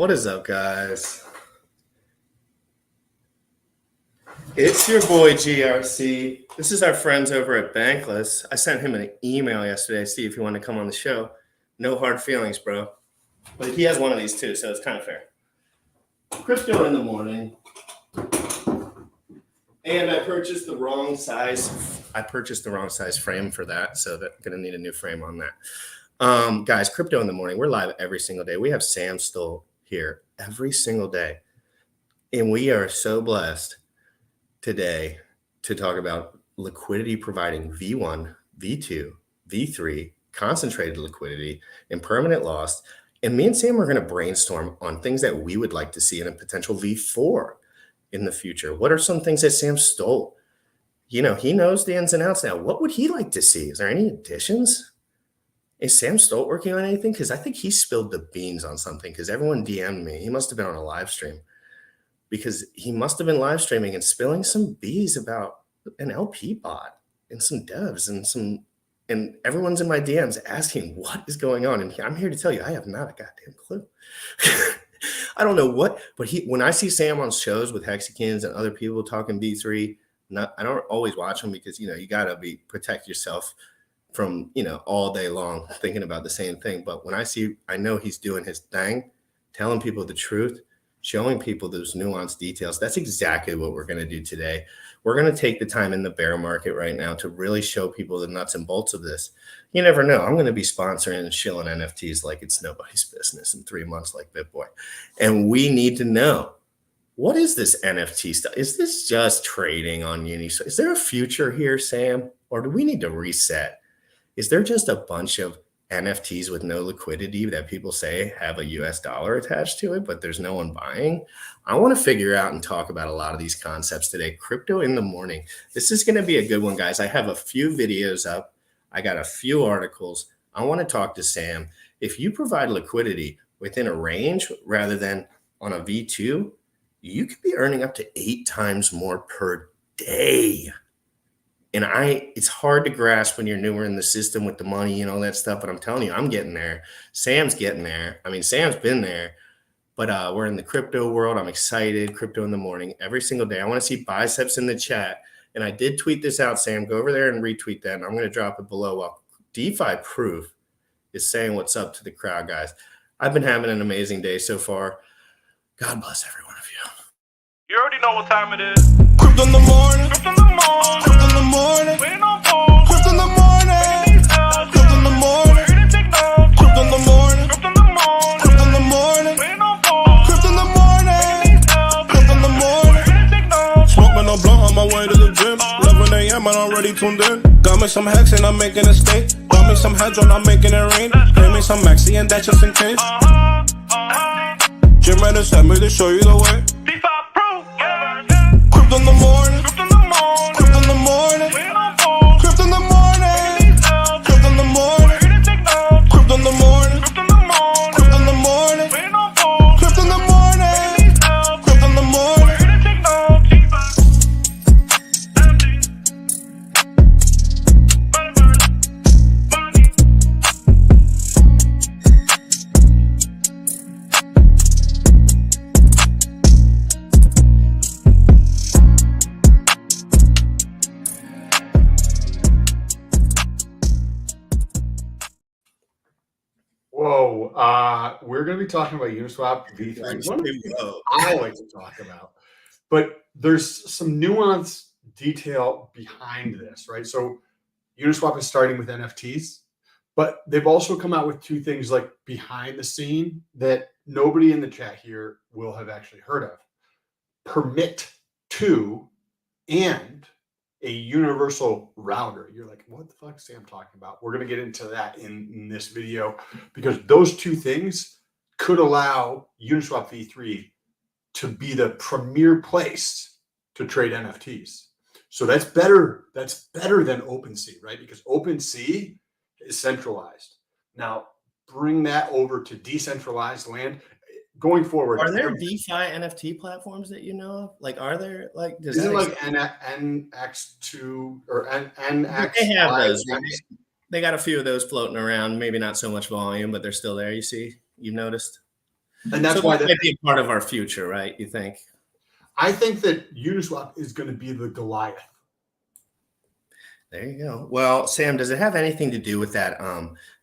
What is up, guys? It's your boy GRC. This is our friends over at Bankless. I sent him an email yesterday to see if he wanted to come on the show. No hard feelings, bro. But he has one of these too, so it's kind of fair. Crypto in the morning. And I purchased the wrong size. Frame for that, so I'm gonna need a new frame on that. Guys, crypto in the morning. We're live every single day. We have Sam Stoll here every single day, and we are so blessed today to talk about liquidity providing V1, V2, V3, concentrated liquidity, and permanent loss. And me and Sam are going to brainstorm on things that we would like to see in a potential V4 in the future. What are some things that Sam Stoll? He knows the ins and outs now. What would he like to see? Is there any additions? Is Sam Stolt working on anything? Because I think he spilled the beans on something because everyone DM'd me. He must have been on a live stream because he must have been live streaming and spilling some bees about an LP bot and some devs and everyone's in my DMs asking what is going on. And I'm here to tell you, I have not a goddamn clue. I don't know what, but when I see Sam on shows with Hexikins and other people talking B3, I don't always watch them because, you got to protect yourself from, all day long thinking about the same thing. But when I know he's doing his thing, telling people the truth, showing people those nuanced details. That's exactly what we're going to do today. We're going to take the time in the bear market right now to really show people the nuts and bolts of this. You never know. I'm going to be sponsoring and shilling NFTs like it's nobody's business in 3 months like BitBoy. And we need to know, what is this NFT stuff? Is this just trading on Uniswap? Is there a future here, Sam? Or do we need to reset? Is there just a bunch of NFTs with no liquidity that people say have a US dollar attached to it, but there's no one buying? I want to figure out and talk about a lot of these concepts today. Crypto in the morning. This is going to be a good one, guys. I have a few videos up. I got a few articles. I want to talk to Sam. If you provide liquidity within a range rather than on a V2, you could be earning up to 8 times more per day. And it's hard to grasp when you're newer in the system with the money and all that stuff. But I'm telling you, I'm getting there. Sam's getting there. I mean, Sam's been there. But we're in the crypto world. I'm excited. Crypto in the morning every single day. I want to see biceps in the chat. And I did tweet this out, Sam. Go over there and retweet that. And I'm going to drop it below. Well, DeFi Proof is saying what's up to the crowd, guys. I've been having an amazing day so far. God bless every one of you. You already know what time it is. Crypto in the morning. Crypto in the morning. Crypto in the morning. Waiting on phone. Crypto in the morning. Crypto in the morning. We're gonna take notes. Crypto in the morning. Crypto in the morning. Crypto in the morning. Waiting on phone. Crypto in the morning. Crypto in the morning. We're gonna take notes. Smoking a blunt on my way to the gym. 11 a.m. and I'm already tuned in. Got me some hacks and I'm making a stake. Got me some heads on, I'm making it rain. Pay me some maxi and that's just in case. Jim ready sent me to show you the way. DeFi proof. Crypto in the morning. Crypto in the morning. Crypto in the morning. Waiting on phone. Crypto in the morning. Crypto in the morning. We're gonna take notes. Crypto in the morning. Crypto in the morning. Crypto in the morning. Waiting on phone. Crypto in the morning. Crypto in the morning. We're gonna take notes. Whoa, we're going to be talking about Uniswap V3. One of the I like to talk about, but there's some nuance detail behind this, right? So Uniswap is starting with NFTs, but they've also come out with 2 things like behind the scene that nobody in the chat here will have actually heard of. Permit to and a universal router. You're like, what the fuck is Sam talking about? We're going to get into that in this video because those 2 things could allow Uniswap V3 to be the premier place to trade NFTs. So that's better. That's better than OpenSea, right? Because OpenSea is centralized. Now bring that over to decentralized land. Going forward, are there DeFi NFT platforms that you know of? Like, are there like? Is it like NX2 or NX? They have those. Right? They got a few of those floating around. Maybe not so much volume, but they're still there. You see, you've noticed. And that's so why that might be a part of our future, right? You think? I think that Uniswap is going to be the Goliath. There you go. Well, Sam, does it have anything to do with that?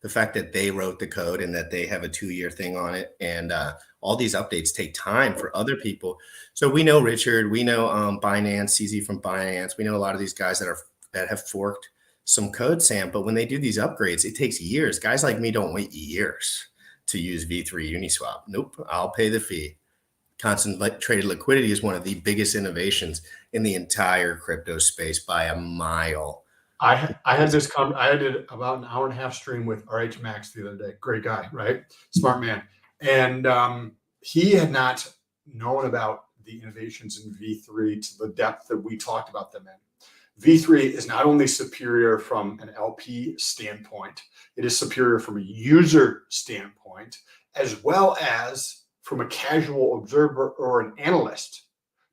The fact that they wrote the code and that they have a 2-year thing on it, and all these updates take time for other people. So we know Richard, we know Binance, CZ from Binance. We know a lot of these guys that have forked some code, Sam. But when they do these upgrades, it takes years. Guys like me don't wait years to use V3 Uniswap. Nope, I'll pay the fee. Concentrated liquidity is one of the biggest innovations in the entire crypto space by a mile. I did about an hour and a half stream with RH Max the other day. Great guy, right? Smart man. And he had not known about the innovations in V3 to the depth that we talked about them in. V3 is not only superior from an LP standpoint, it is superior from a user standpoint, as well as from a casual observer or an analyst.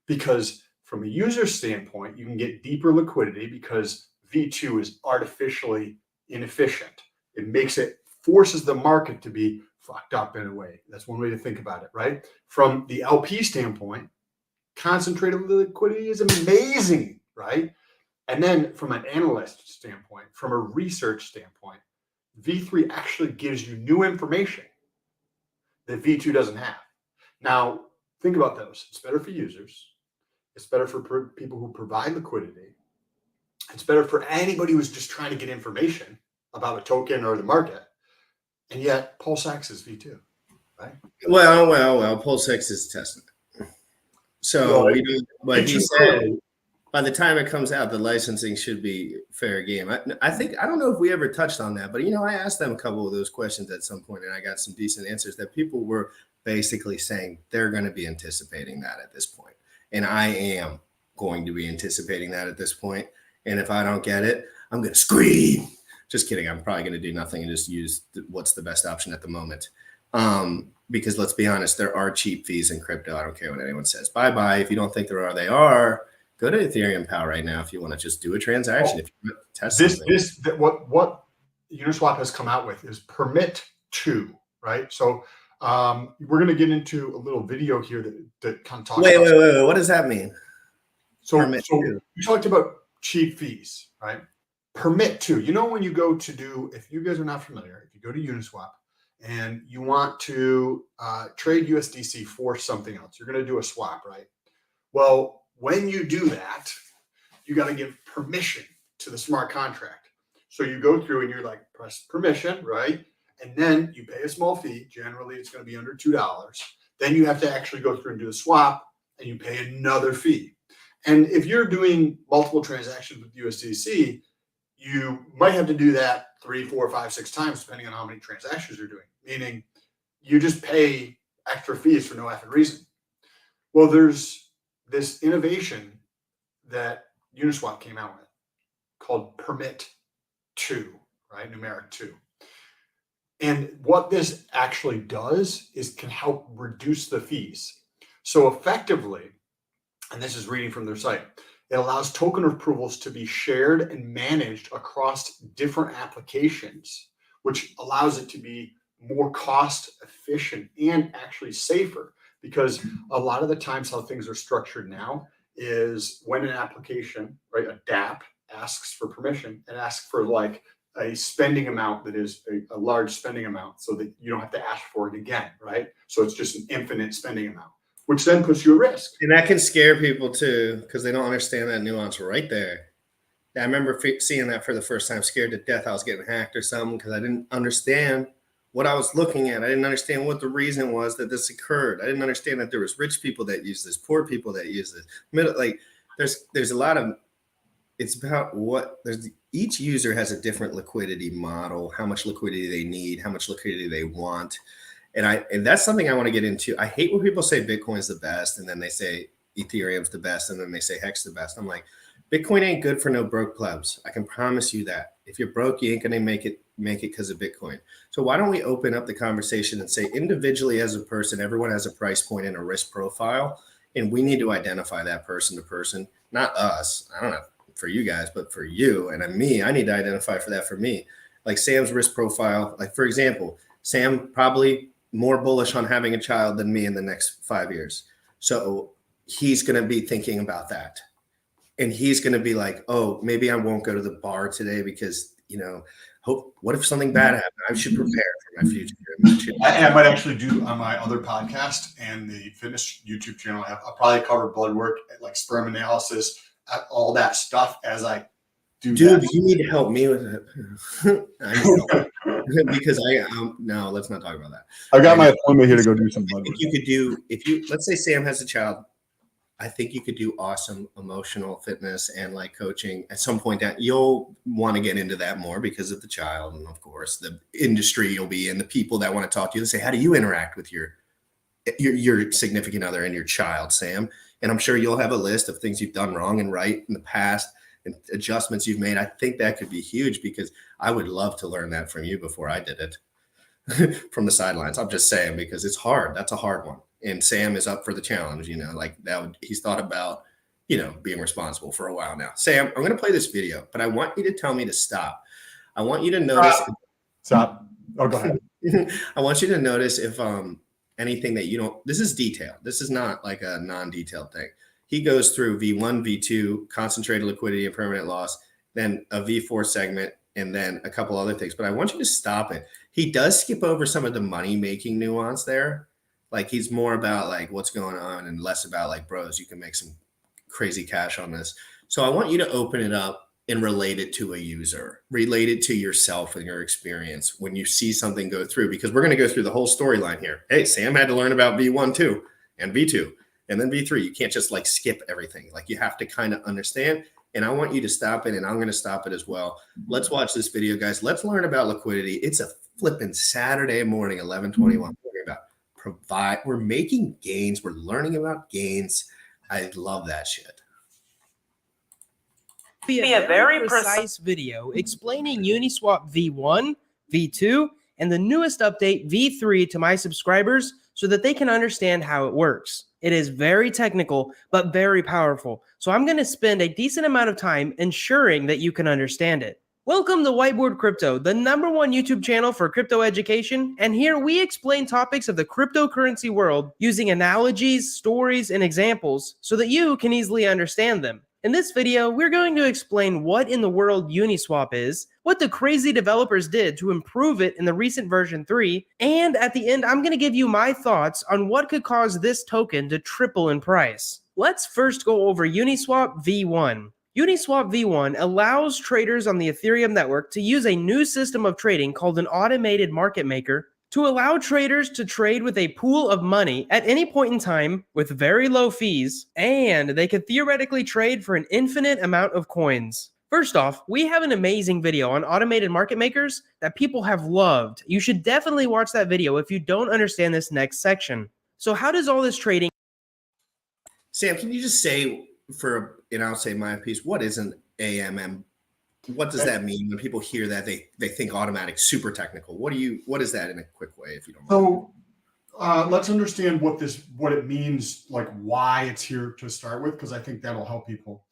Because from a user standpoint, you can get deeper liquidity because V2 is artificially inefficient. It forces the market to be fucked up in a way. That's one way to think about it, right? From the LP standpoint, concentrated liquidity is amazing, right? And then from an analyst standpoint, from a research standpoint, V3 actually gives you new information that V2 doesn't have. Now, think about those. It's better for users. It's better for people who provide liquidity. It's better for anybody who's just trying to get information about a token or the market. And yet, PulseX is V2, right? Well, PulseX is testing it. So, Well, like he said, by the time it comes out, the licensing should be fair game. I don't know if we ever touched on that, but I asked them a couple of those questions at some point, and I got some decent answers that people were basically saying they're going to be anticipating that at this point. And I am going to be anticipating that at this point. And if I don't get it, I'm going to scream. Just kidding. I'm probably going to do nothing and just use what's the best option at the moment. Because let's be honest, there are cheap fees in crypto. I don't care what anyone says. Bye-bye. If you don't think there are, they are. Go to Ethereum Pal right now if you want to just do a transaction. If you test what Uniswap has come out with is permit to, right? So we're going to get into a little video here that kind of talks about. Wait. What does that mean? So we talked about cheap fees, right? Permit to. When you go to do, if you guys are not familiar, if you go to Uniswap and you want to trade USDC for something else, you're going to do a swap, right? Well, when you do that, you got to give permission to the smart contract. So you go through and you're like, press permission, right? And then you pay a small fee. Generally, it's going to be under $2. Then you have to actually go through and do a swap, and you pay another fee. And if you're doing multiple transactions with USDC, you might have to do that 3, 4, 5, 6 times, depending on how many transactions you're doing. Meaning, you just pay extra fees for no effing reason. Well, there's this innovation that Uniswap came out with called permit to, right? Numeric 2. And what this actually does is can help reduce the fees. So effectively, and this is reading from their site, it allows token approvals to be shared and managed across different applications, which allows it to be more cost efficient and actually safer. Because a lot of the times how things are structured now is when an application, right, a dApp asks for permission, it asks for like a spending amount that is a large spending amount so that you don't have to ask for it again, right? So it's just an infinite spending amount, which then puts you at risk. And that can scare people too, because they don't understand that nuance right there. I remember seeing that for the first time, scared to death I was getting hacked or something because I didn't understand what I was looking at. I didn't understand what the reason was that this occurred. I didn't understand that there was rich people that use this, poor people that use this. Like there's a lot of, it's about each user has a different liquidity model, how much liquidity they need, how much liquidity they want. And that's something I want to get into. I hate when people say Bitcoin's the best and then they say Ethereum's the best and then they say Hex the best. I'm like, Bitcoin ain't good for no broke plebs. I can promise you that. If you're broke, you ain't gonna make it because of Bitcoin. So why don't we open up the conversation and say individually as a person, everyone has a price point and a risk profile, and we need to identify that person to person, not us. I don't know for you guys, but for you and me, I need to identify for that for me. Like Sam's risk profile, like for example, Sam probably more bullish on having a child than me in the next 5 years. So he's going to be thinking about that. And he's going to be like, oh, maybe I won't go to the bar today because, what if something bad happens? I should prepare for my future. I might actually do on my other podcast and the fitness YouTube channel. I'll probably cover blood work, like sperm analysis, all that stuff as I do. Dude, you need to help me with it. Because no, let's not talk about that. I've got my appointment here to go do some blood work. Let's say Sam has a child. I think you could do awesome emotional fitness and like coaching at some point down. You'll want to get into that more because of the child. And of course the industry you'll be in, the people that want to talk to you and say, how do you interact with your significant other and your child, Sam? And I'm sure you'll have a list of things you've done wrong and right in the past and adjustments you've made. I think that could be huge because I would love to learn that from you before I did it from the sidelines. I'm just saying, because it's hard. That's a hard one. And Sam is up for the challenge, he's thought about, being responsible for a while now. Sam, I'm going to play this video, but I want you to tell me to stop. I want you to notice. Stop. Oh, go ahead. I want you to notice if anything that you don't, this is detailed. This is not like a non-detailed thing. He goes through V1, V2, concentrated liquidity and permanent loss, then a V4 segment, and then a couple other things. But I want you to stop it. He does skip over some of the money-making nuance there. Like he's more about like what's going on and less about like, bros, you can make some crazy cash on this. So I want you to open it up and relate it to a user, relate it to yourself and your experience when you see something go through, because we're going to go through the whole storyline here. Hey, Sam had to learn about V1 too, and V2, and then V3. You can't just like skip everything. Like you have to kind of understand. And I want you to stop it, and I'm going to stop it as well. Let's watch this video, guys. Let's learn about liquidity. It's a flipping Saturday morning, 11:21. We're making gains. We're learning about gains. I love that shit. Be a very precise video explaining Uniswap V1, V2, and the newest update V3 to my subscribers so that they can understand how it works. It is very technical, but very powerful. So I'm going to spend a decent amount of time ensuring that you can understand it. Welcome to Whiteboard Crypto, the #1 YouTube channel for crypto education, and here we explain topics of the cryptocurrency world using analogies, stories, and examples so that you can easily understand them. In this video, we're going to explain what in the world Uniswap is, what the crazy developers did to improve it in the recent version 3, and at the end, I'm going to give you my thoughts on what could cause this token to triple in price. Let's first go over Uniswap V1. Uniswap V1 allows traders on the Ethereum network to use a new system of trading called an automated market maker to allow traders to trade with a pool of money at any point in time with very low fees, and they could theoretically trade for an infinite amount of coins. First off, we have an amazing video on automated market makers that people have loved. You should definitely watch that video if you don't understand this next section. So how does all this trading... Sam, can you just say and I'll say my piece, what is an AMM? What does that mean when people hear that they think automatic, super technical? What is that in a quick way, if you don't mind? So let's understand what it means, like why it's here to start with, because I think that'll help people.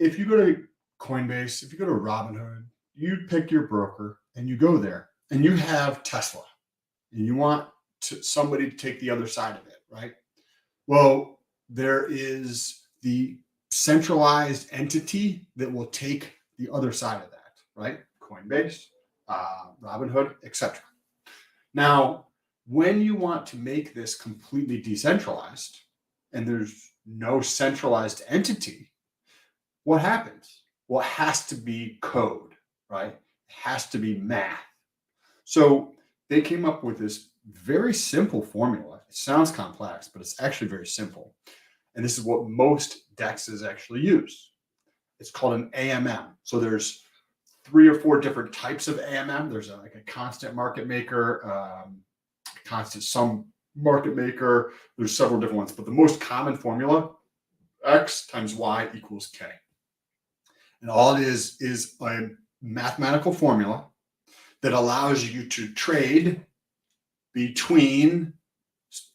If you go to Coinbase, if you go to Robinhood, you pick your broker and you go there and you have Tesla and you want somebody to take the other side of it, right? Well, there is the centralized entity that will take the other side of that, right? Coinbase, Robinhood, etc. Now, when you want to make this completely decentralized and there's no centralized entity, what happens? Well, it has to be code, right? It has to be math. So they came up with this very simple formula. It sounds complex, but it's actually very simple. And this is what most DEXs actually use. It's called an AMM. So there's 3 or 4 different types of AMM. There's a constant market maker, constant sum market maker. There's several different ones, but the most common formula, X times Y equals K. And all it is a mathematical formula that allows you to trade between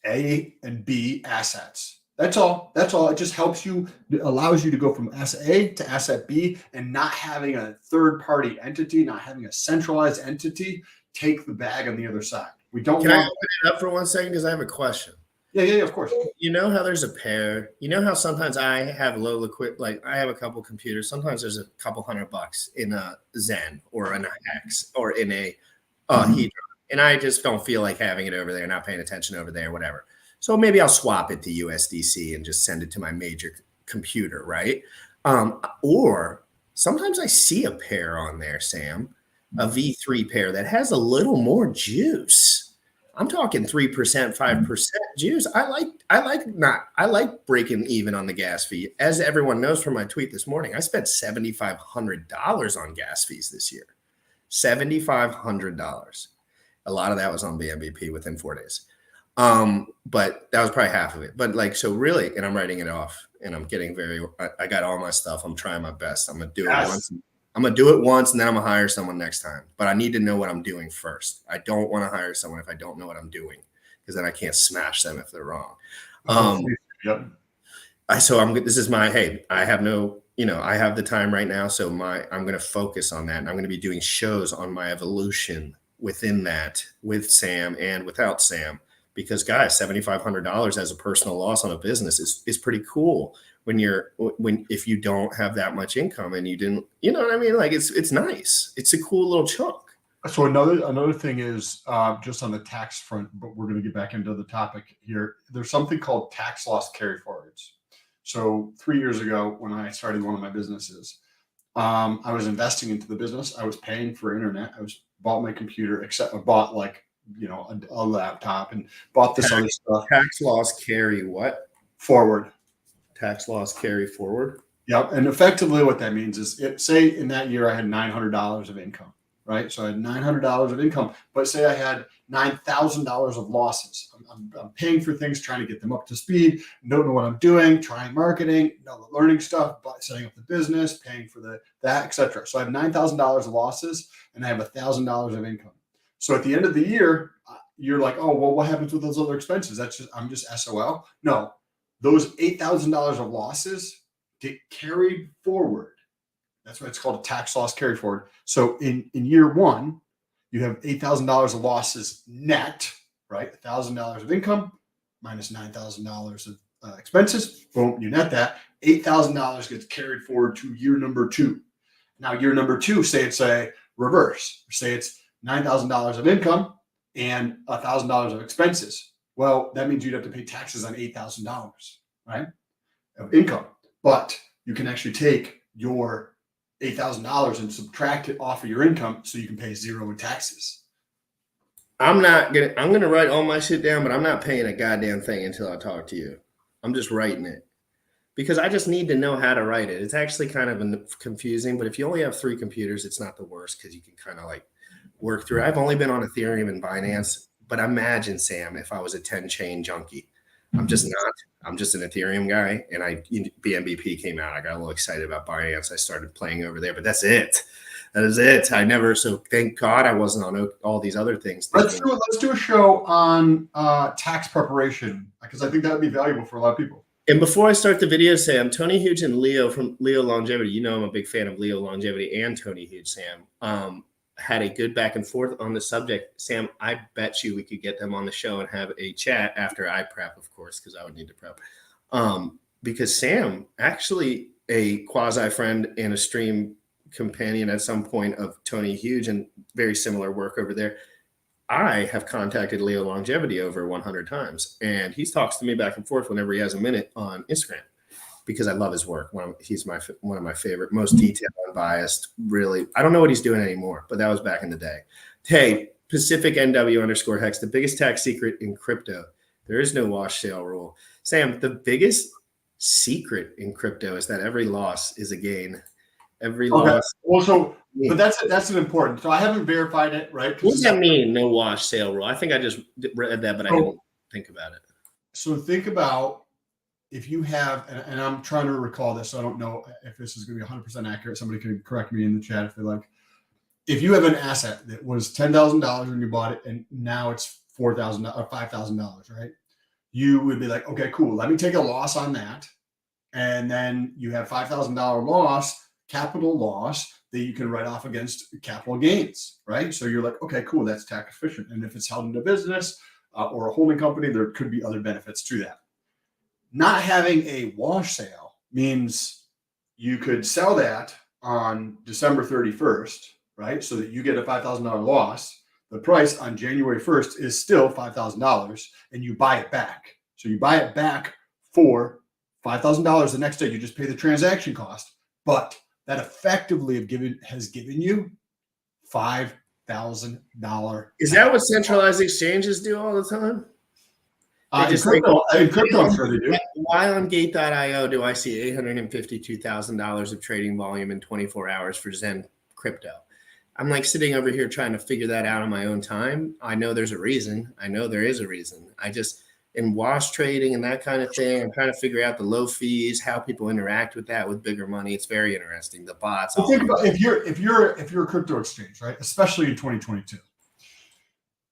A and B assets. That's all. It just helps you, it allows you to go from asset A to asset B and not having a third-party entity, not having a centralized entity take the bag on the other side. We don't Can I want. open it up for 1 second? Because I have a question. Yeah, of course. You know how there's a pair? You know how sometimes I have low liquid, like I have a couple computers. Sometimes there's a couple $100 in a Zen or in a Hex or in a Hedron. And I just don't feel like having it over there, not paying attention over there, whatever. So maybe I'll swap it to USDC and just send it to my major computer, right? Or sometimes I see a pair on there, Sam, a V3 pair that has a little more juice. I'm talking 3%, 5% juice. I like breaking even on the gas fee. As everyone knows from my tweet this morning, I spent $7,500 on gas fees this year. $7,500. A lot of that was on BNBP within 4 days. But that was probably half of it. But like, so really, and I'm writing it off and I'm getting I got all my stuff. I'm trying my best. I'm going to do it once. I'm going to do it once and then I'm going to hire someone next time. But I need to know what I'm doing first. I don't want to hire someone if I don't know what I'm doing, because then I can't smash them if they're wrong. This is my, hey, I have no, I have the time right now. So I'm going to focus on that. And I'm going to be doing shows on my evolution within that with Sam and without Sam, because guys, $7,500 as a personal loss on a business is pretty cool. If you don't have that much income and you didn't, you know what I mean? Like it's nice. It's a cool little chunk. So another thing is just on the tax front, but we're going to get back into the topic here. There's something called tax loss carry forwards. So 3 years ago, when I started one of my businesses, I was investing into the business. I was paying for internet. I bought my computer, except I bought a laptop and bought this other stuff. Tax loss carry what? Forward. Tax loss carry forward. Yep. And effectively what that means is, say in that year I had $900 of income, right? So I had $900 of income, but say I had $9,000 of losses. I'm paying for things, trying to get them up to speed, don't know what I'm doing, trying marketing, learning stuff, setting up the business, paying for that, etc. So I have $9,000 of losses and I have $1,000 of income. So at the end of the year, you're like, oh, well, what happens with those other expenses? I'm just SOL. No. Those $8,000 of losses get carried forward. That's why it's called a tax loss carry forward. So in year one, you have $8,000 of losses net, right? $1,000 of income minus $9,000 of expenses. Boom, you net that. $8,000 gets carried forward to year number 2. Now, year number 2, say it's a reverse. Say it's $9,000 of income and $1,000 of expenses. Well, that means you'd have to pay taxes on $8,000, right, of income. But you can actually take your $8,000 and subtract it off of your income, so you can pay 0 in taxes. I'm gonna write all my shit down, but I'm not paying a goddamn thing until I talk to you. I'm just writing it because I just need to know how to write it. It's actually kind of confusing, but if you only have 3 computers, it's not the worst because you can kind of like work through it. I've only been on Ethereum and Binance. But imagine, Sam, if I was a 10-chain junkie. I'm just not. I'm just an Ethereum guy. And BNBP came out. I got a little excited about Binance. I started playing over there. But that's it. That is it. So thank God I wasn't on all these other things. Let's do a show on tax preparation, because I think that would be valuable for a lot of people. And before I start the video, Sam, Tony Huge and Leo from Leo Longevity, I'm a big fan of Leo Longevity and Tony Huge, Sam, had a good back and forth on the subject. Sam, I bet you we could get them on the show and have a chat after I prep, of course, because I would need to prep. Because Sam, actually a quasi friend and a stream companion at some point of Tony Huge and very similar work over there. I have contacted Leo Longevity over 100 times, and he talks to me back and forth whenever he has a minute on Instagram, because I love his work. He's one of my favorite, most detailed, unbiased, really. I don't know what he's doing anymore, but that was back in the day. Hey, Pacific NW_Hex, the biggest tax secret in crypto. There is no wash sale rule. Sam, the biggest secret in crypto is that every loss is a gain. Every loss. Also, but that's an important. So I haven't verified it, right? What does that mean? No wash sale rule. I think I just read that, but I didn't think about it. So think about, if you have, and I'm trying to recall this, so I don't know if this is going to be 100% accurate. Somebody can correct me in the chat if they like. If you have an asset that was $10,000 when you bought it, and now it's $4,000 or $5,000, right? You would be like, okay, cool. Let me take a loss on that, and then you have $5,000 loss. capital loss that you can write off against capital gains, right? So you're like, okay, cool, that's tax efficient. And if it's held in a business or a holding company, there could be other benefits to that. Not having a wash sale means you could sell that on December 31st, right? So that you get a $5,000 loss. The price on January 1st is still $5,000 and you buy it back. So you buy it back for $5,000 the next day. You just pay the transaction cost, but that effectively has given you $5,000. Is that what centralized exchanges do all the time? In crypto, I'm sure they do. Why on Gate.io do I see $852,000 of trading volume in 24 hours for Zen crypto? I'm like sitting over here trying to figure that out on my own time. I know there's a reason. I know there is a reason. I just, in wash trading and that kind of thing, I'm trying to figure out the low fees, how people interact with that with bigger money. It's very interesting. The bots. Well, think about if you're a crypto exchange, right? Especially in 2022,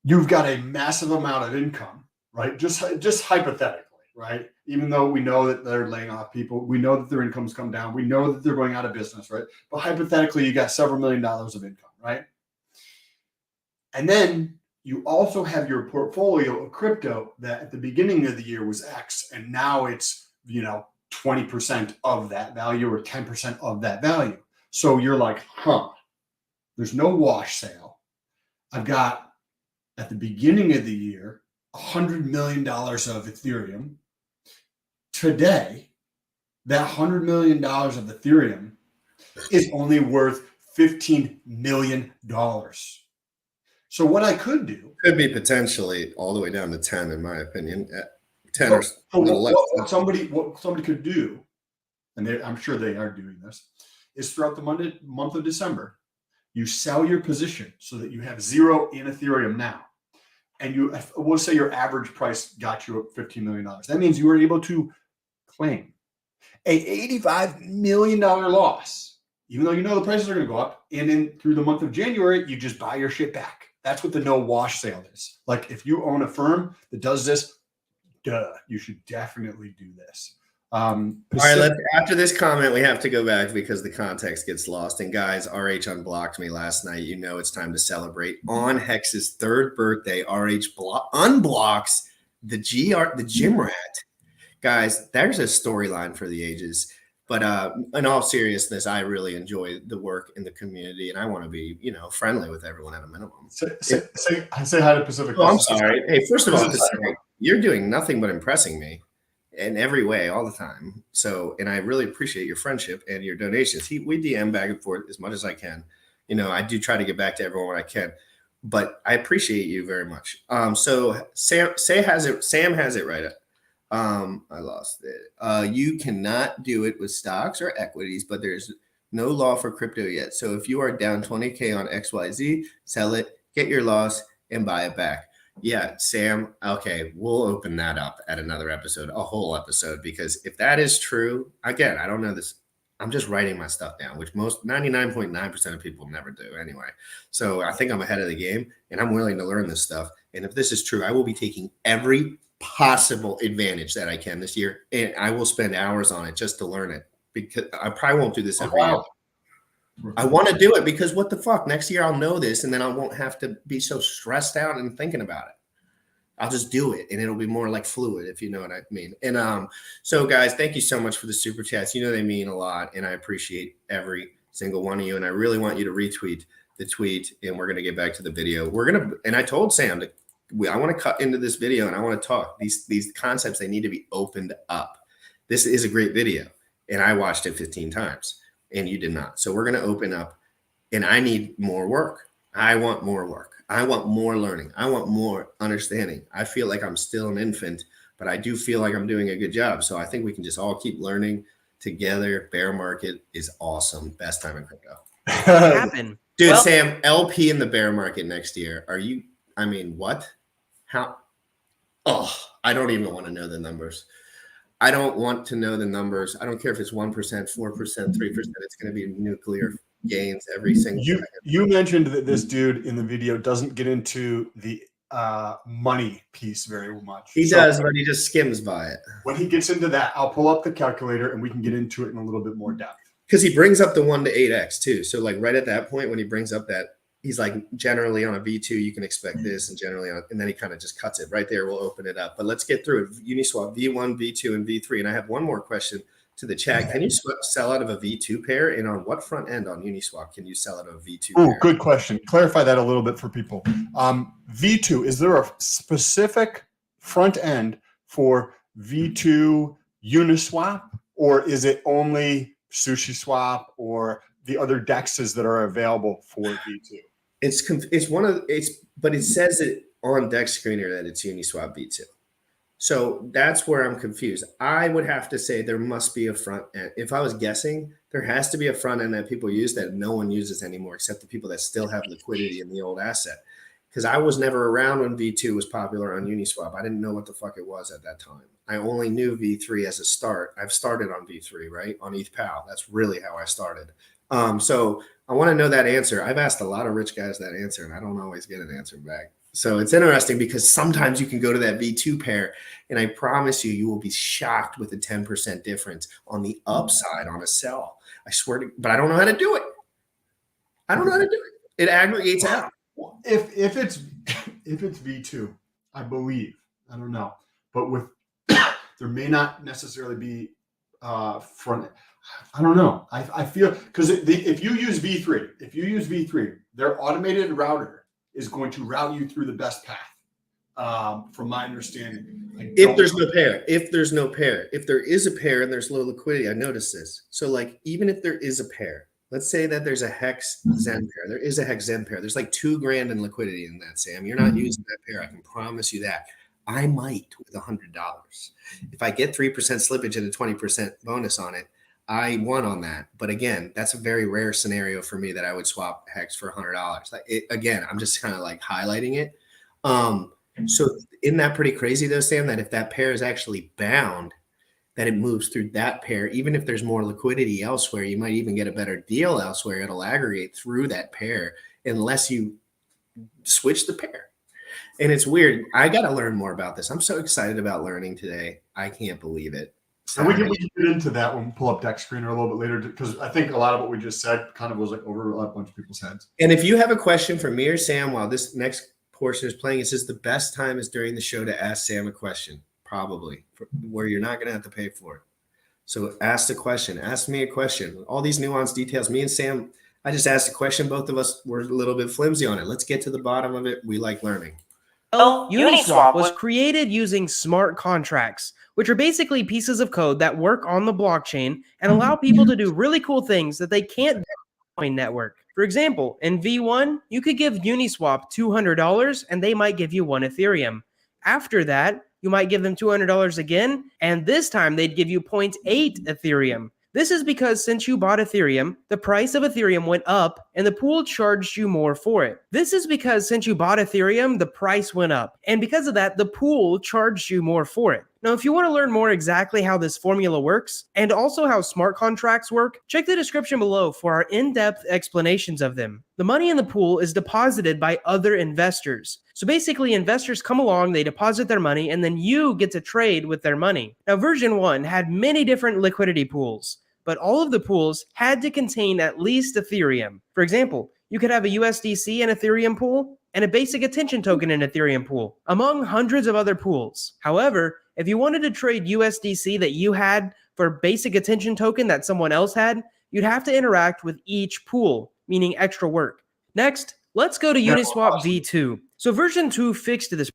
you've got a massive amount of income, right? Just hypothetically, right? Even though we know that they're laying off people, we know that their incomes come down, we know that they're going out of business, right? But hypothetically, you got several $1 million of income, right? And then you also have your portfolio of crypto that at the beginning of the year was X, and now it's 20% of that value or 10% of that value. So you're like, there's no wash sale. I've got at the beginning of the year $100 million of Ethereum. Today, that $100 million of Ethereum is only worth $15 million. So what I could do could be potentially all the way down to 10, in my opinion. 10 or a little less. What somebody could do, and I'm sure they are doing this, is throughout the month of December, you sell your position so that you have zero in Ethereum now. And we'll say your average price got you $15 million. That means you were able to claim a $85 million loss, even though you know the prices are going to go up. And then through the month of January, you just buy your shit back. That's what the no wash sale is. Like if you own a firm that does this, you should definitely do this. All right, after this comment, we have to go back because the context gets lost. And guys, RH unblocked me last night. You know it's time to celebrate. On Hex's 3rd birthday, RH unblocks the gym rat. Guys, there's a storyline for the ages. But in all seriousness, I really enjoy the work in the community, and I want to be, friendly with everyone at a minimum. Say hi to Pacific. Oh, I'm sorry. Hey, first of all, you're doing nothing but impressing me in every way all the time. So, and I really appreciate your friendship and your donations. We DM back and forth as much as I can. I do try to get back to everyone when I can, but I appreciate you very much. So Sam has it right. I lost it. You cannot do it with stocks or equities, but there's no law for crypto yet. So if you are down 20K on XYZ, sell it, get your loss, and buy it back. Yeah, Sam. Okay, we'll open that up at another episode, a whole episode, because if that is true, again, I don't know this. I'm just writing my stuff down, which 99.9% of people never do anyway. So I think I'm ahead of the game, and I'm willing to learn this stuff. And if this is true, I will be taking every possible advantage that I can this year, and I will spend hours on it just to learn it, because I probably won't do this every year. I want to do it because what the fuck? Next year I'll know this, and then I won't have to be so stressed out and thinking about it. I'll just do it, and it'll be more like fluid, if you know what I mean. And so guys, thank you so much for the super chats. They mean a lot, and I appreciate every single one of you. And I really want you to retweet the tweet, and we're gonna get back to the video. And I told Sam I want to cut into this video, and I want to talk these concepts. They need to be opened up. This is a great video, and I watched it 15 times, and you did not. So we're going to open up, and I need more work. I want more work. I want more learning. I want more understanding. I feel like I'm still an infant, but I do feel like I'm doing a good job. So I think we can just all keep learning together. Bear market is awesome. Best time in crypto. Happen. Dude, well, Sam, LP in the bear market next year. What? How? Oh, I don't even want to know the numbers. I don't want to know the numbers. I don't care if it's 1%, 4%, 3%. It's going to be nuclear gains every single second. You mentioned that this dude in the video doesn't get into the money piece very much. He does, but he just skims by it. When he gets into that, I'll pull up the calculator and we can get into it in a little bit more depth. Because he brings up the 1 to 8x too. So like right at that point when he brings up that, he's like, generally on a V2, you can expect this, and generally on, and then he kind of just cuts it right there. We'll open it up, but let's get through it. Uniswap V1, V2, and V3. And I have one more question to the chat. Can you sell out of a V2 pair? And on what front end on Uniswap can you sell out of a V2 Oh, pair? good question. Clarify that a little bit for people. V2, is there a specific front end for V2 Uniswap, or is it only SushiSwap or the other dexes that are available for V2? But it says it on Dex Screener that it's Uniswap V2. So that's where I'm confused. I would have to say there must be a front end. If I was guessing, there has to be a front end that people use that no one uses anymore, except the people that still have liquidity in the old asset. Because I was never around when V2 was popular on Uniswap. I didn't know what the fuck it was at that time. I only knew V3 as a start. I've started on V3, right? On ETHPAL. That's really how I started. So I want to know that answer. I've asked a lot of rich guys that answer, and I don't always get an answer back. So it's interesting because sometimes you can go to that V2 pair, and I promise you, you will be shocked with a 10% difference on the upside on a sell. I swear to, but I don't know how to do it. I don't know how to do it. It aggregates out. If it's V2, I believe, I don't know, but with there may not necessarily be front. I don't know. I feel because if you use V3, their automated router is going to route you through the best path. From my understanding, If there's no pair, if there is a pair and there's low liquidity, I noticed this. So like, even if there is a pair, let's say that there's a Hex Zen pair. There is a Hex Zen pair. There's like $2,000 in liquidity in that, Sam. You're not using that pair. I can promise you that. I might with $100. If I get 3% slippage and a 20% bonus on it, I won on that. But again, that's a very rare scenario for me that I would swap Hex for $100. Again, I'm just kind of like highlighting it. So isn't that pretty crazy though, Sam, that if that pair is actually bound, that it moves through that pair, even if there's more liquidity elsewhere, you might even get a better deal elsewhere. It'll aggregate through that pair unless you switch the pair. And it's weird. I got to learn more about this. I'm so excited about learning today. I can't believe it. And we can get into that when we pull up Dex Screener a little bit later, because I think a lot of what we just said kind of was like over a bunch of people's heads. And if you have a question for me or Sam while this next portion is playing, it says the best time is during the show to ask Sam a question, probably, where you're not going to have to pay for it. So ask the question. Ask me a question. All these nuanced details. Me and Sam, I just asked a question. Both of us were a little bit flimsy on it. Let's get to the bottom of it. We like learning. Uniswap was created using smart contracts, which are basically pieces of code that work on the blockchain and allow people to do really cool things that they can't do on the Bitcoin network. For example, in V1, you could give Uniswap $200 and they might give you 1 Ethereum. After that, you might give them $200 again, and this time they'd give you 0.8 Ethereum. This is because since you bought Ethereum, the price of Ethereum went up and the pool charged you more for it. This is because since you bought Ethereum, the price went up. And because of that, the pool charged you more for it. Now, if you want to learn more exactly how this formula works and also how smart contracts work, check the description below for our in-depth explanations of them. The money in the pool is deposited by other investors. So basically, investors come along, they deposit their money, and then you get to trade with their money. Now, version 1 had many different liquidity pools, but all of the pools had to contain at least Ethereum. For example, you could have a USDC and Ethereum pool and a basic attention token and Ethereum pool, among hundreds of other pools. However, if you wanted to trade USDC that you had for basic attention token that someone else had, you'd have to interact with each pool, meaning extra work. Next, let's go to Uniswap V2. So version 2 fixed this.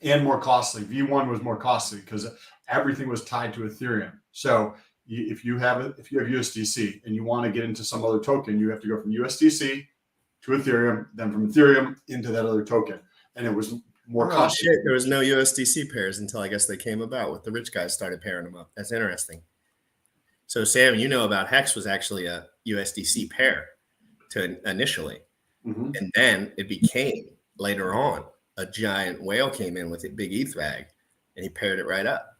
And more costly. V1 was more costly because everything was tied to Ethereum. So if you have USDC and you want to get into some other token, you have to go from USDC to Ethereum, then from Ethereum into that other token. And it was more costly. Shit, there was no USDC pairs until I guess they came about with the rich guys started pairing them up. That's interesting. So Sam, you know about Hex was actually a USDC pair to initially. Mm-hmm. And then it became later on a giant whale came in with a big ETH bag and he paired it right up.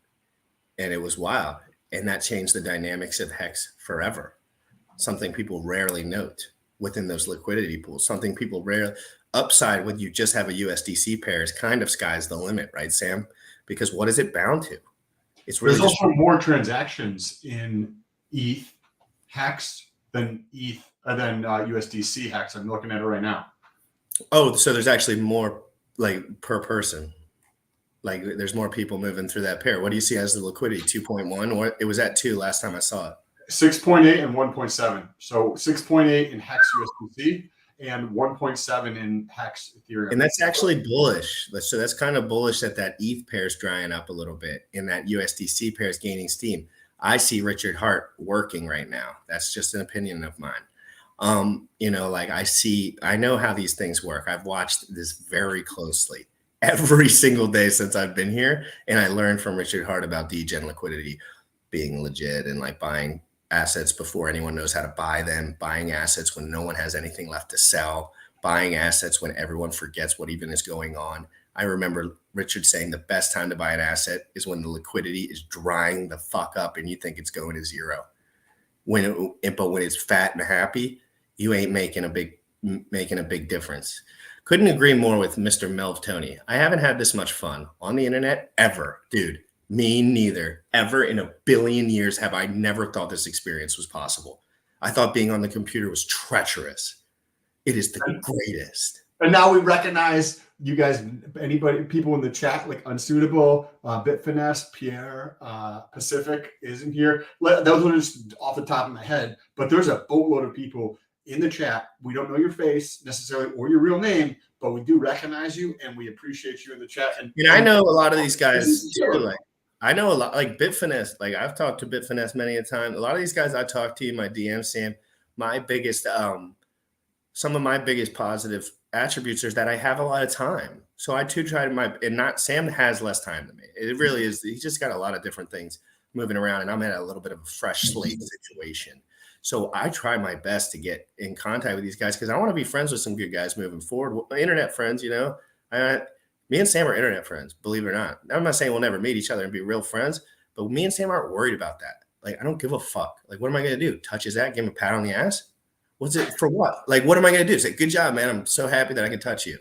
And it was wild. And that changed the dynamics of Hex forever. Something people rarely note within those liquidity pools. Something people rarely upside when you just have a USDC pair is kind of sky's the limit, right, Sam? Because what is it bound to? It's really there's also more transactions in ETH Hex, then ETH, and then USDC Hex. I'm looking at it right now. Oh, so there's actually more like per person. Like there's more people moving through that pair. What do you see as the liquidity? 2.1? Or it was at 2 last time I saw it. 6.8 and 1.7. So 6.8 in Hex USDC and 1.7 in Hex Ethereum. And that's actually bullish. So that's kind of bullish that ETH pair is drying up a little bit and that USDC pair is gaining steam. I see Richard Hart working right now. That's just an opinion of mine. You know, like I know how these things work. I've watched this very closely every single day since I've been here. And I learned from Richard Hart about degen liquidity being legit and like buying assets before anyone knows how to buy them, buying assets when no one has anything left to sell, buying assets when everyone forgets what even is going on. I remember Richard saying the best time to buy an asset is when the liquidity is drying the fuck up and you think it's going to zero. But when it's fat and happy, you ain't making a big difference. Couldn't agree more with Mr. Melv Tony. I haven't had this much fun on the internet ever, dude. Me neither. Ever in a billion years have I never thought this experience was possible. I thought being on the computer was treacherous. It is the greatest. And now we recognize you guys, people in the chat, like Unsuitable, Bitfinesse, Pierre, Pacific isn't here. Those are just off the top of my head, but there's a boatload of people in the chat. We don't know your face necessarily or your real name, but we do recognize you and we appreciate you in the chat. And I know a lot of these guys too. Like I know a lot, like Bitfinesse. Like I've talked to Bitfinesse many a time. A lot of these guys I talk to in my DM, Sam. My biggest, some of my biggest positive attributes is that I have a lot of time. So I too try to Sam has less time than me. It really is. He's just got a lot of different things moving around, and I'm in a little bit of a fresh slate situation. So I try my best to get in contact with these guys because I want to be friends with some good guys moving forward. My internet friends, you know, me and Sam are internet friends, believe it or not. I'm not saying we'll never meet each other and be real friends, but me and Sam aren't worried about that. Like, I don't give a fuck. Like, what am I going to do? Touch his ass, give him a pat on the ass? What's it for what? Like, what am I going to do? Say, good job, man. I'm so happy that I can touch you.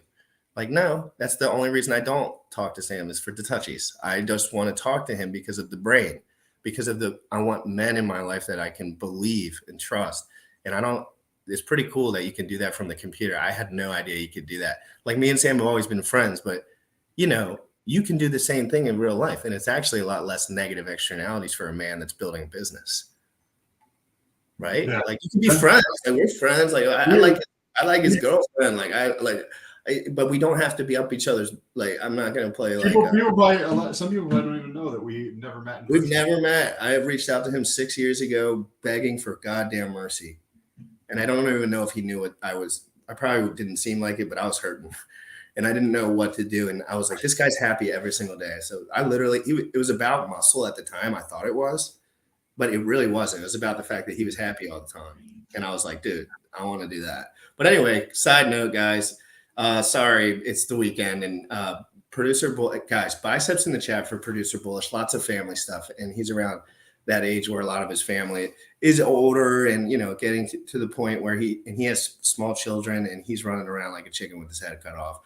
Like, no, that's the only reason I don't talk to Sam is for the touchies. I just want to talk to him because of the brain. Because of I want men in my life that I can believe and trust. And it's pretty cool that you can do that from the computer. I had no idea you could do that. Like me and Sam have always been friends, but you know, you can do the same thing in real life. And it's actually a lot less negative externalities for a man that's building a business. Right? Yeah. Like you can be friends. Like we're friends. Like I like his girlfriend. But we don't have to be up each other's. Like I'm not gonna play like. Some people don't even know that we've never met. We've never met. I have reached out to him 6 years ago, begging for goddamn mercy, and I don't even know if he knew what I was. I probably didn't seem like it, but I was hurting, and I didn't know what to do. And I was like, this guy's happy every single day. So I literally, it was about muscle at the time. I thought it was, but it really wasn't. It was about the fact that he was happy all the time, and I was like, dude, I want to do that. But anyway, side note, guys. Sorry, it's the weekend and producer guys, biceps in the chat for producer Bullish, lots of family stuff. And he's around that age where a lot of his family is older and, you know, getting to the point where he has small children and he's running around like a chicken with his head cut off.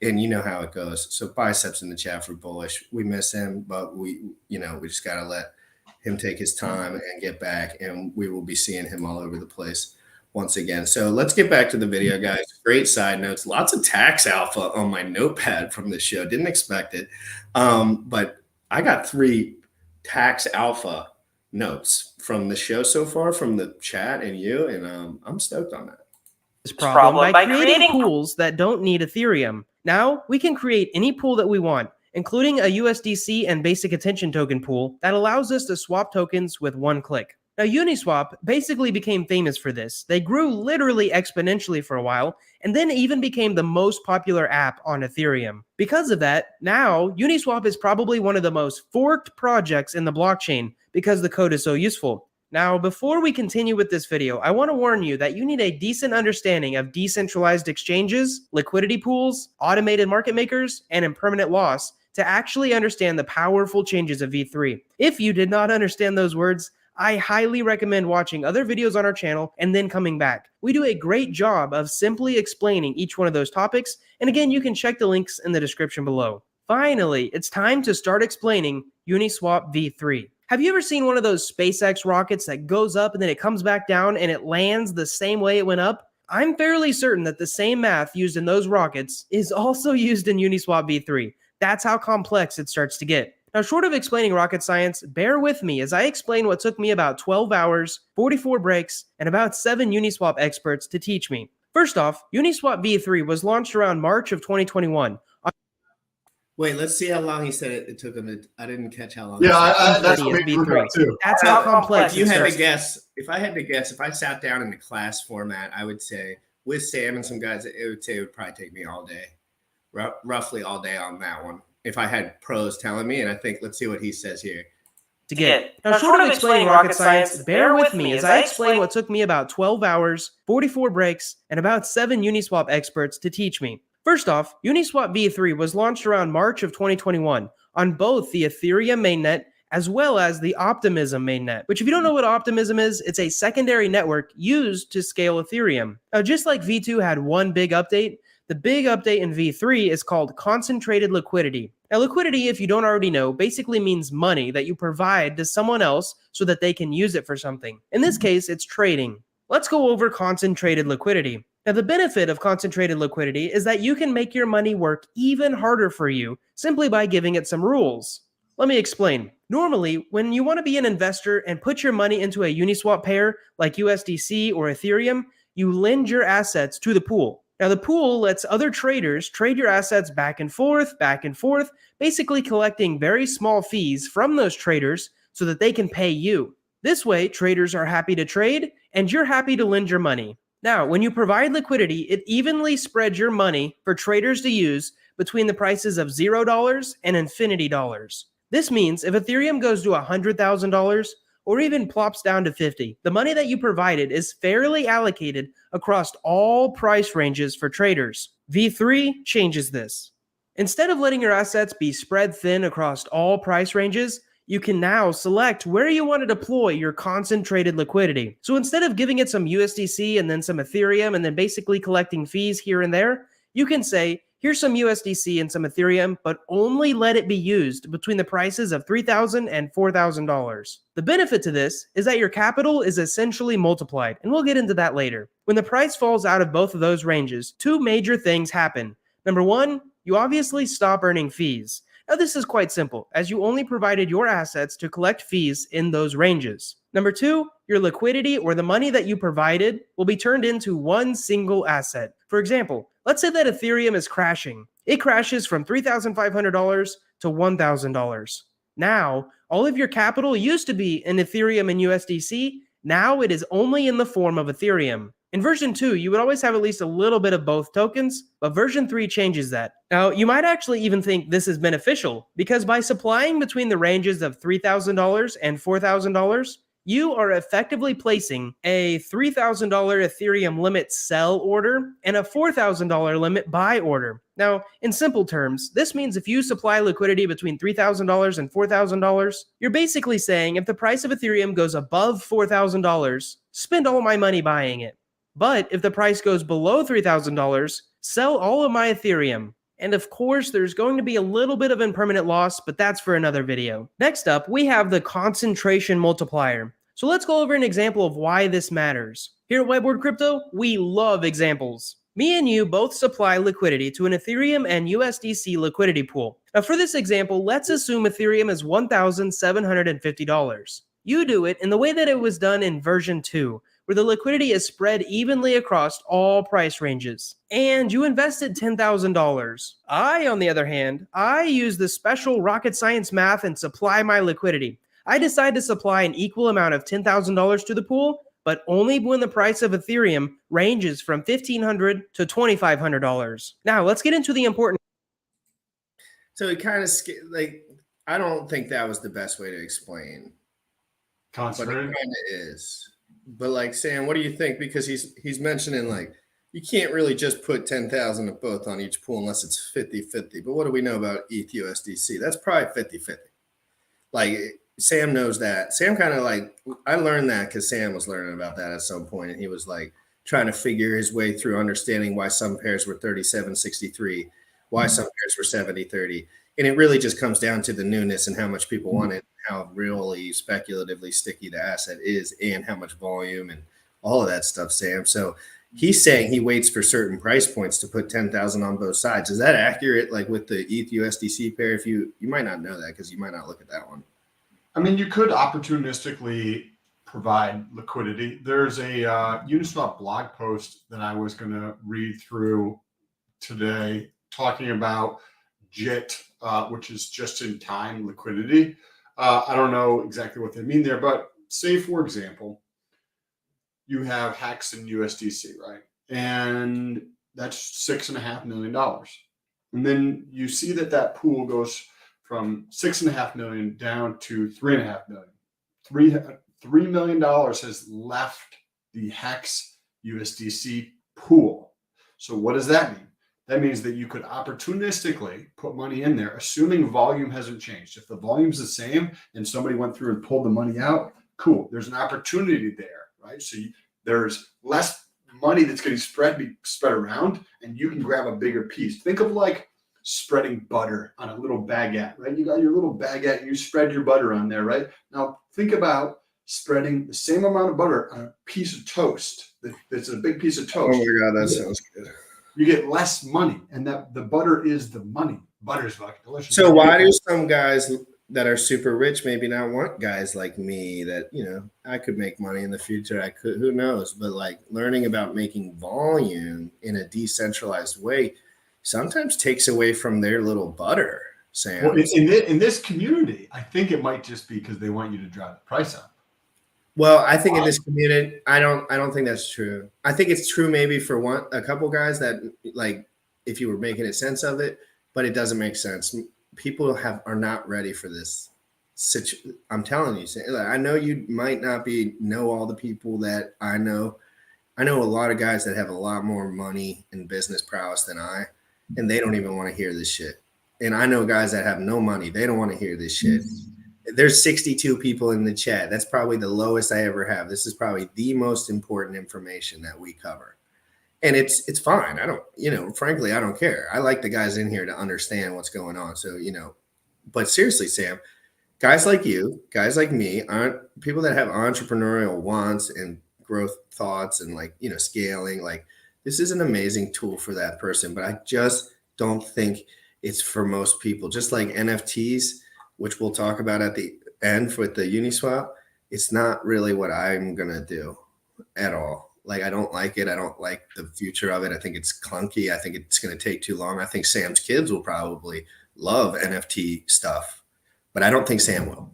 And you know how it goes. So biceps in the chat for Bullish. We miss him, but we just got to let him take his time and get back. And we will be seeing him all over the place once again. So let's get back to the video, guys. Great side notes. Lots of tax alpha on my notepad from this show. Didn't expect it. But I got 3 tax alpha notes from the show so far, from the chat and you, and I'm stoked on that. This problem by creating pools that don't need Ethereum. Now we can create any pool that we want, including a USDC and basic attention token pool that allows us to swap tokens with one click. Now, Uniswap basically became famous for this. They grew literally exponentially for a while, and then even became the most popular app on Ethereum. Because of that, now Uniswap is probably one of the most forked projects in the blockchain because the code is so useful. Now, before we continue with this video, I want to warn you that you need a decent understanding of decentralized exchanges, liquidity pools, automated market makers, and impermanent loss to actually understand the powerful changes of V3. If you did not understand those words, I highly recommend watching other videos on our channel and then coming back. We do a great job of simply explaining each one of those topics, and again, you can check the links in the description below. Finally, it's time to start explaining Uniswap v3. Have you ever seen one of those SpaceX rockets that goes up and then it comes back down and it lands the same way it went up? I'm fairly certain that the same math used in those rockets is also used in Uniswap v3. That's how complex it starts to get. Now, short of explaining rocket science, bear with me as I explain what took me about 12 hours, 44 breaks, and about 7 Uniswap experts to teach me. First off, Uniswap v3 was launched around March of 2021. Wait, let's see how long he said it took him. I didn't catch how long. Yeah, that's what we v3. too. That's how complex If you it had starts. to guess, if I sat down in the class format, I would say with Sam and some guys, it would probably take me all day, roughly all day on that one. If I had pros telling me, and I think, let's see what he says here. To get. Now, short of explaining rocket science, bear with me as I explain what took me about 12 hours, 44 breaks, and about 7 Uniswap experts to teach me. First off, Uniswap v3 was launched around March of 2021 on both the Ethereum mainnet as well as the Optimism mainnet, which if you don't know what Optimism is, it's a secondary network used to scale Ethereum. Now, just like v2 had one big update, the big update in v3 is called concentrated liquidity. Now, liquidity, if you don't already know, basically means money that you provide to someone else so that they can use it for something. In this case, it's trading. Let's go over concentrated liquidity. Now, the benefit of concentrated liquidity is that you can make your money work even harder for you simply by giving it some rules. Let me explain. Normally, when you want to be an investor and put your money into a Uniswap pair like USDC or Ethereum, you lend your assets to the pool. Now, the pool lets other traders trade your assets back and forth, basically collecting very small fees from those traders so that they can pay you. This way, traders are happy to trade and you're happy to lend your money. Now, when you provide liquidity, it evenly spreads your money for traders to use between the prices of $0 and infinity dollars. This means if Ethereum goes to $100,000 or even plops down to 50, the money that you provided is fairly allocated across all price ranges for traders. V3 changes this. Instead of letting your assets be spread thin across all price ranges, you can now select where you want to deploy your concentrated liquidity. So instead of giving it some USDC and then some Ethereum and then basically collecting fees here and there, you can say, here's some USDC and some Ethereum, but only let it be used between the prices of $3,000 and $4,000. The benefit to this is that your capital is essentially multiplied, and we'll get into that later. When the price falls out of both of those ranges, two major things happen. Number one, you obviously stop earning fees. Now, this is quite simple, as you only provided your assets to collect fees in those ranges. Number two, your liquidity or the money that you provided will be turned into one single asset. For example, let's say that Ethereum is crashing. It crashes from $3,500 to $1,000. Now, all of your capital used to be in Ethereum and USDC. Now it is only in the form of Ethereum. In version 2, you would always have at least a little bit of both tokens, but version 3 changes that. Now, you might actually even think this is beneficial, because by supplying between the ranges of $3,000 and $4,000, you are effectively placing a $3,000 Ethereum limit sell order and a $4,000 limit buy order. Now, in simple terms, this means if you supply liquidity between $3,000 and $4,000, you're basically saying if the price of Ethereum goes above $4,000, spend all my money buying it. But if the price goes below $3,000, sell all of my Ethereum. And of course, there's going to be a little bit of impermanent loss, but that's for another video. Next up, we have the concentration multiplier. So let's go over an example of why this matters. Here at Whiteboard Crypto, we love examples. Me and you both supply liquidity to an Ethereum and USDC liquidity pool. Now for this example, let's assume Ethereum is $1,750. You do it in the way that it was done in version 2, where the liquidity is spread evenly across all price ranges. And you invested $10,000. I, on the other hand, I use the special rocket science math and supply my liquidity. I decide to supply an equal amount of $10,000 to the pool, but only when the price of Ethereum ranges from $1,500 to $2,500. Now, let's get into the important. So it kind of, I don't think that was the best way to explain. But it kind of is. But like, Sam, what do you think? Because he's mentioning like you can't really just put 10,000 of both on each pool unless it's 50-50. But what do we know about ETH USDC? That's probably 50-50. Like Sam knows that. Sam kind of like, I learned that because Sam was learning about that at some point, and he was like trying to figure his way through understanding why some pairs were 37-63, why some pairs were 70-30. And it really just comes down to the newness and how much people want it, how really speculatively sticky the asset is, and how much volume and all of that stuff, Sam. So he's saying he waits for certain price points to put 10,000 on both sides. Is that accurate? Like with the ETH USDC pair, if you might not know that because you might not look at that one. I mean, you could opportunistically provide liquidity. There's a Uniswap blog post that I was going to read through today talking about JIT, which is just-in-time liquidity. I don't know exactly what they mean there, but say, for example, you have HEX and USDC, right? And that's $6.5 million. And then you see that pool goes from $6.5 million down to $3.5 million. $3 million has left the HEX USDC pool. So what does that mean? That means that you could opportunistically put money in there, assuming volume hasn't changed. If the volume's the same and somebody went through and pulled the money out, cool. There's an opportunity there, right? So there's less money that's getting spread around, and you can grab a bigger piece. Think of like spreading butter on a little baguette, right? You got your little baguette and you spread your butter on there, right? Now think about spreading the same amount of butter on a piece of toast. That's a big piece of toast. Oh my God, that sounds good. You get less money, and that the butter is the money. Butter's fucking delicious. So why do some guys that are super rich maybe not want guys like me that, you know, I could make money in the future? I could, who knows? But like learning about making volume in a decentralized way sometimes takes away from their little butter, Sam. Well, in this community, I think it might just be because they want you to drive the price up. Well, I think in this community, I don't think that's true. I think it's true maybe for a couple guys that like if you were making a sense of it, but it doesn't make sense. People are not ready for this. I'm telling you, I know you might not know all the people that I know. I know a lot of guys that have a lot more money and business prowess than I, and they don't even want to hear this shit. And I know guys that have no money. They don't want to hear this shit. There's 62 people in the chat. That's probably the lowest I ever have. This is probably the most important information that we cover. And it's fine. I don't, frankly, I don't care. I like the guys in here to understand what's going on. So, but seriously, Sam, guys like you, guys like me, aren't people that have entrepreneurial wants and growth thoughts and scaling. Like this is an amazing tool for that person, but I just don't think it's for most people. Just like NFTs, which we'll talk about at the end with the Uniswap, it's not really what I'm going to do at all. Like, I don't like it. I don't like the future of it. I think it's clunky. I think it's going to take too long. I think Sam's kids will probably love NFT stuff, but I don't think Sam will.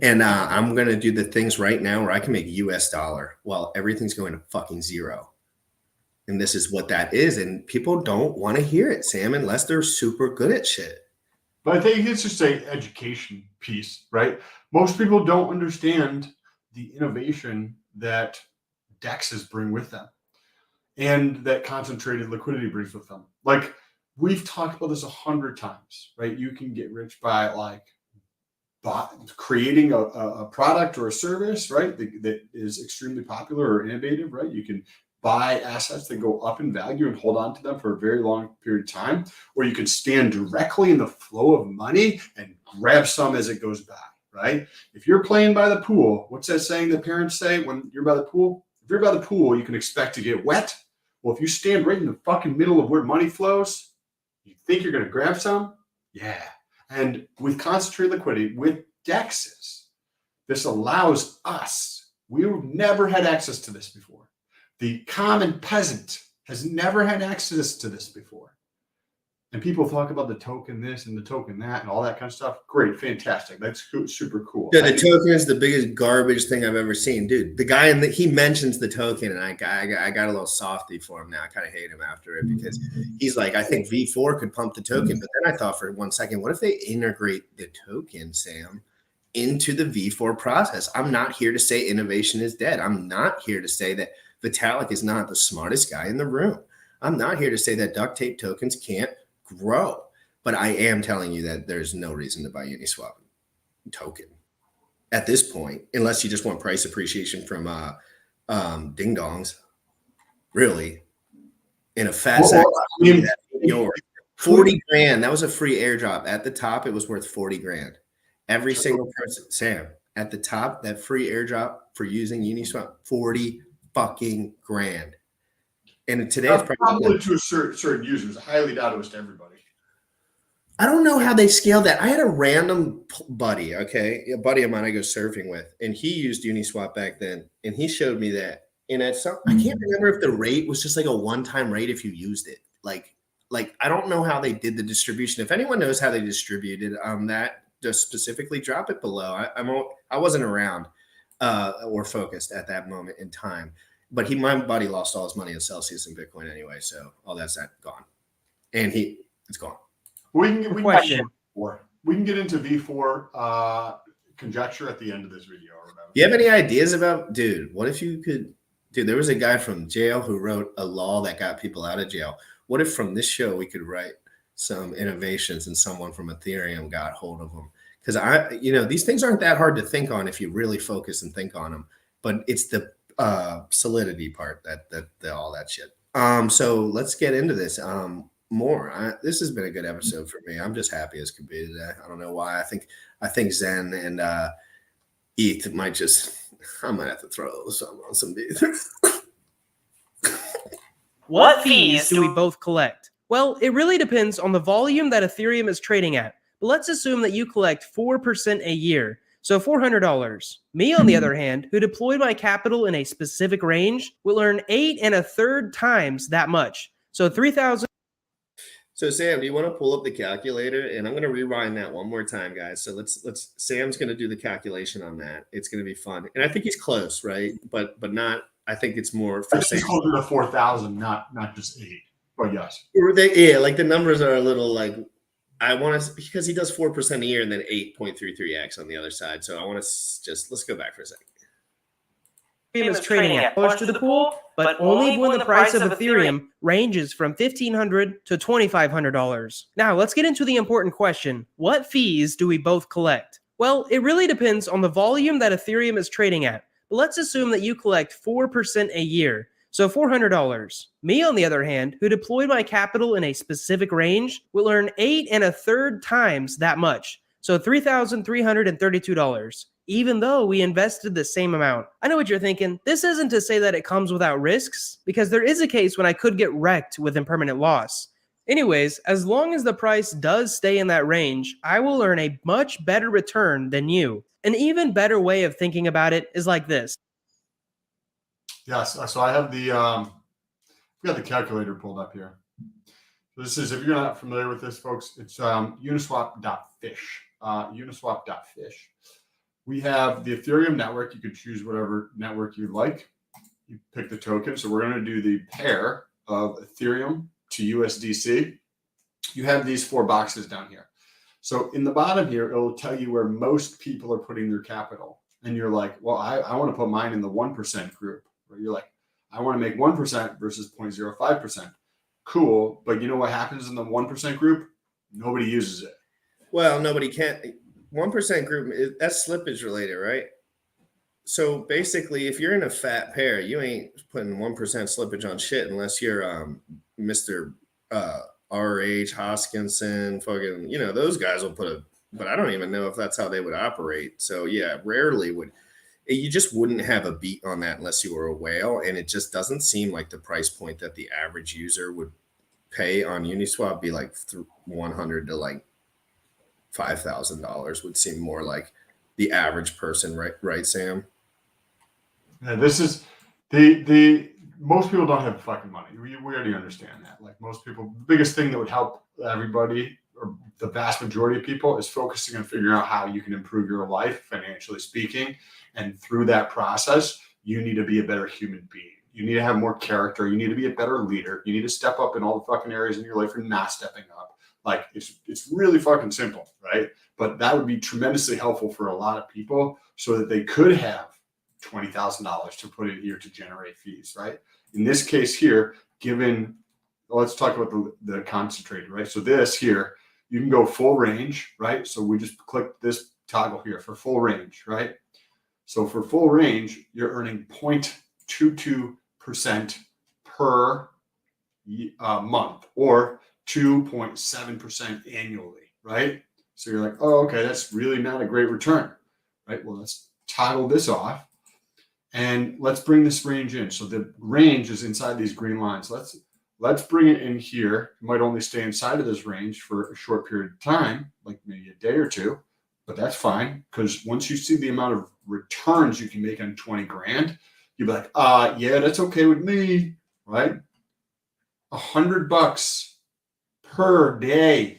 And I'm going to do the things right now where I can make US dollar while everything's going to fucking zero. And this is what that is. And people don't want to hear it, Sam, unless they're super good at shit. But I think it's just an education piece, right? Most people don't understand the innovation that DEXs bring with them and that concentrated liquidity brings with them. Like we've talked about this 100 times, right? You can get rich by creating a product or a service, right? That is extremely popular or innovative, right? You can buy assets that go up in value and hold on to them for a very long period of time, or you can stand directly in the flow of money and grab some as it goes by, right? If you're playing by the pool, what's that saying that parents say when you're by the pool? If you're by the pool, you can expect to get wet. Well, if you stand right in the fucking middle of where money flows, you think you're going to grab some? Yeah. And with concentrated liquidity, with DEXs, this allows us, we've never had access to this before. The common peasant has never had access to this before. And people talk about the token this and the token that and all that kind of stuff. Great, fantastic. That's super cool. Yeah, the token is the biggest garbage thing I've ever seen, dude. The guy he mentions the token, and I got a little softy for him now. I kind of hate him after it because he's like, I think V4 could pump the token, but then I thought for 1 second, what if they integrate the token, Sam, into the V4 process? I'm not here to say innovation is dead. I'm not here to say that Vitalik is not the smartest guy in the room. I'm not here to say that duct tape tokens can't grow, but I am telling you that there's no reason to buy Uniswap token at this point, unless you just want price appreciation from ding dongs, really, in a fast 40 grand. That was a free airdrop. At the top, it was worth 40 grand. Every single person, Sam, at the top, that free airdrop for using Uniswap, 40 fucking grand. And today it's probably to a certain users. I highly doubt it was to everybody. I don't know how they scaled that. I had a random buddy, okay, a buddy of mine I go surfing with, and he used Uniswap back then, and he showed me that. And I can't remember if the rate was just like a one-time rate if you used it. Like I don't know how they did the distribution. If anyone knows how they distributed that, just specifically drop it below. I wasn't around or focused at that moment in time. But my buddy lost all his money in Celsius and Bitcoin anyway, so all that's gone, and it's gone. We can get into V4 conjecture at the end of this video or whatever. Do you have any ideas about, dude? What if you could, dude? There was a guy from jail who wrote a law that got people out of jail. What if from this show we could write some innovations and someone from Ethereum got hold of them? Because these things aren't that hard to think on if you really focus and think on them, but it's the solidity part that all that shit. So let's get into this more. This has been a good episode for me. I'm just happy as could be today. I don't know why. I think Zen and ETH might I might have to throw some on some ETH. What fees do we both collect? Well, it really depends on the volume that Ethereum is trading at. But let's assume that you collect 4% a year. So $400. Me, on the other hand, who deployed my capital in a specific range, will earn 8 1/3 times that much. So 3,000. So Sam, do you want to pull up the calculator? And I'm going to rewind that one more time, guys. So Sam's going to do the calculation on that. It's going to be fun. And I think he's close, right? But not, I think it's more for Sam. It's closer to 4,000, not just 8. But yes. Like the numbers are a little like, I want to, because he does 4% a year and then 8.33x on the other side. So I want to let's go back for a second. Ethereum is trading at push to the pool, but only when the price of Ethereum ranges from $1,500 to $2,500. Now, let's get into the important question. What fees do we both collect? Well, it really depends on the volume that Ethereum is trading at. But let's assume that you collect 4% a year. So $400. Me, on the other hand, who deployed my capital in a specific range, will earn 8 1/3 times that much. So $3,332. Even though we invested the same amount. I know what you're thinking. This isn't to say that it comes without risks, because there is a case when I could get wrecked with impermanent loss. Anyways, as long as the price does stay in that range, I will earn a much better return than you. An even better way of thinking about it is like this. Yes, so I have we got the calculator pulled up here. So this is, if you're not familiar with this, folks, it's uniswap.fish. Uniswap.fish. We have the Ethereum network. You can choose whatever network you like. You pick the token. So we're going to do the pair of Ethereum to USDC. You have these 4 boxes down here. So in the bottom here, it will tell you where most people are putting their capital. And you're like, well, I want to put mine in the 1% group. Where you're like, I want to make 1% versus 0.05%. Cool. But you know what happens in the 1% group? Nobody uses it. Well, nobody can. 1% group, that's slippage related, right? So basically, if you're in a fat pair, you ain't putting 1% slippage on shit unless you're Mr. RH Hoskinson, fucking, those guys will put but I don't even know if that's how they would operate. So yeah, rarely you just wouldn't have a beat on that unless you were a whale. And it just doesn't seem like the price point that the average user would pay on Uniswap be like $100 to like $5,000 would seem more like the average person, right, Sam? Yeah, this is the most people don't have fucking money. We already understand that. Like most people, the biggest thing that would help everybody, or the vast majority of people, is focusing on figuring out how you can improve your life, financially speaking. And through that process, you need to be a better human being. You need to have more character. You need to be a better leader. You need to step up in all the fucking areas in your life you're not stepping up. Like it's really fucking simple, right? But that would be tremendously helpful for a lot of people so that they could have $20,000 to put in here to generate fees, right? In this case here, let's talk about the concentrated, right? So this here, you can go full range, right? So we just click this toggle here for full range, right? So for full range, you're earning 0.22% per month, or 2.7% annually, right? So you're like, oh, okay, that's really not a great return, right? Well, let's toggle this off and let's bring this range in. So the range is inside these green lines. Let's bring it in here. It might only stay inside of this range for a short period of time, like maybe a day or two, but that's fine because once you see the amount of returns you can make on 20 grand, you'll be like, yeah, that's okay with me, right? $100 per day.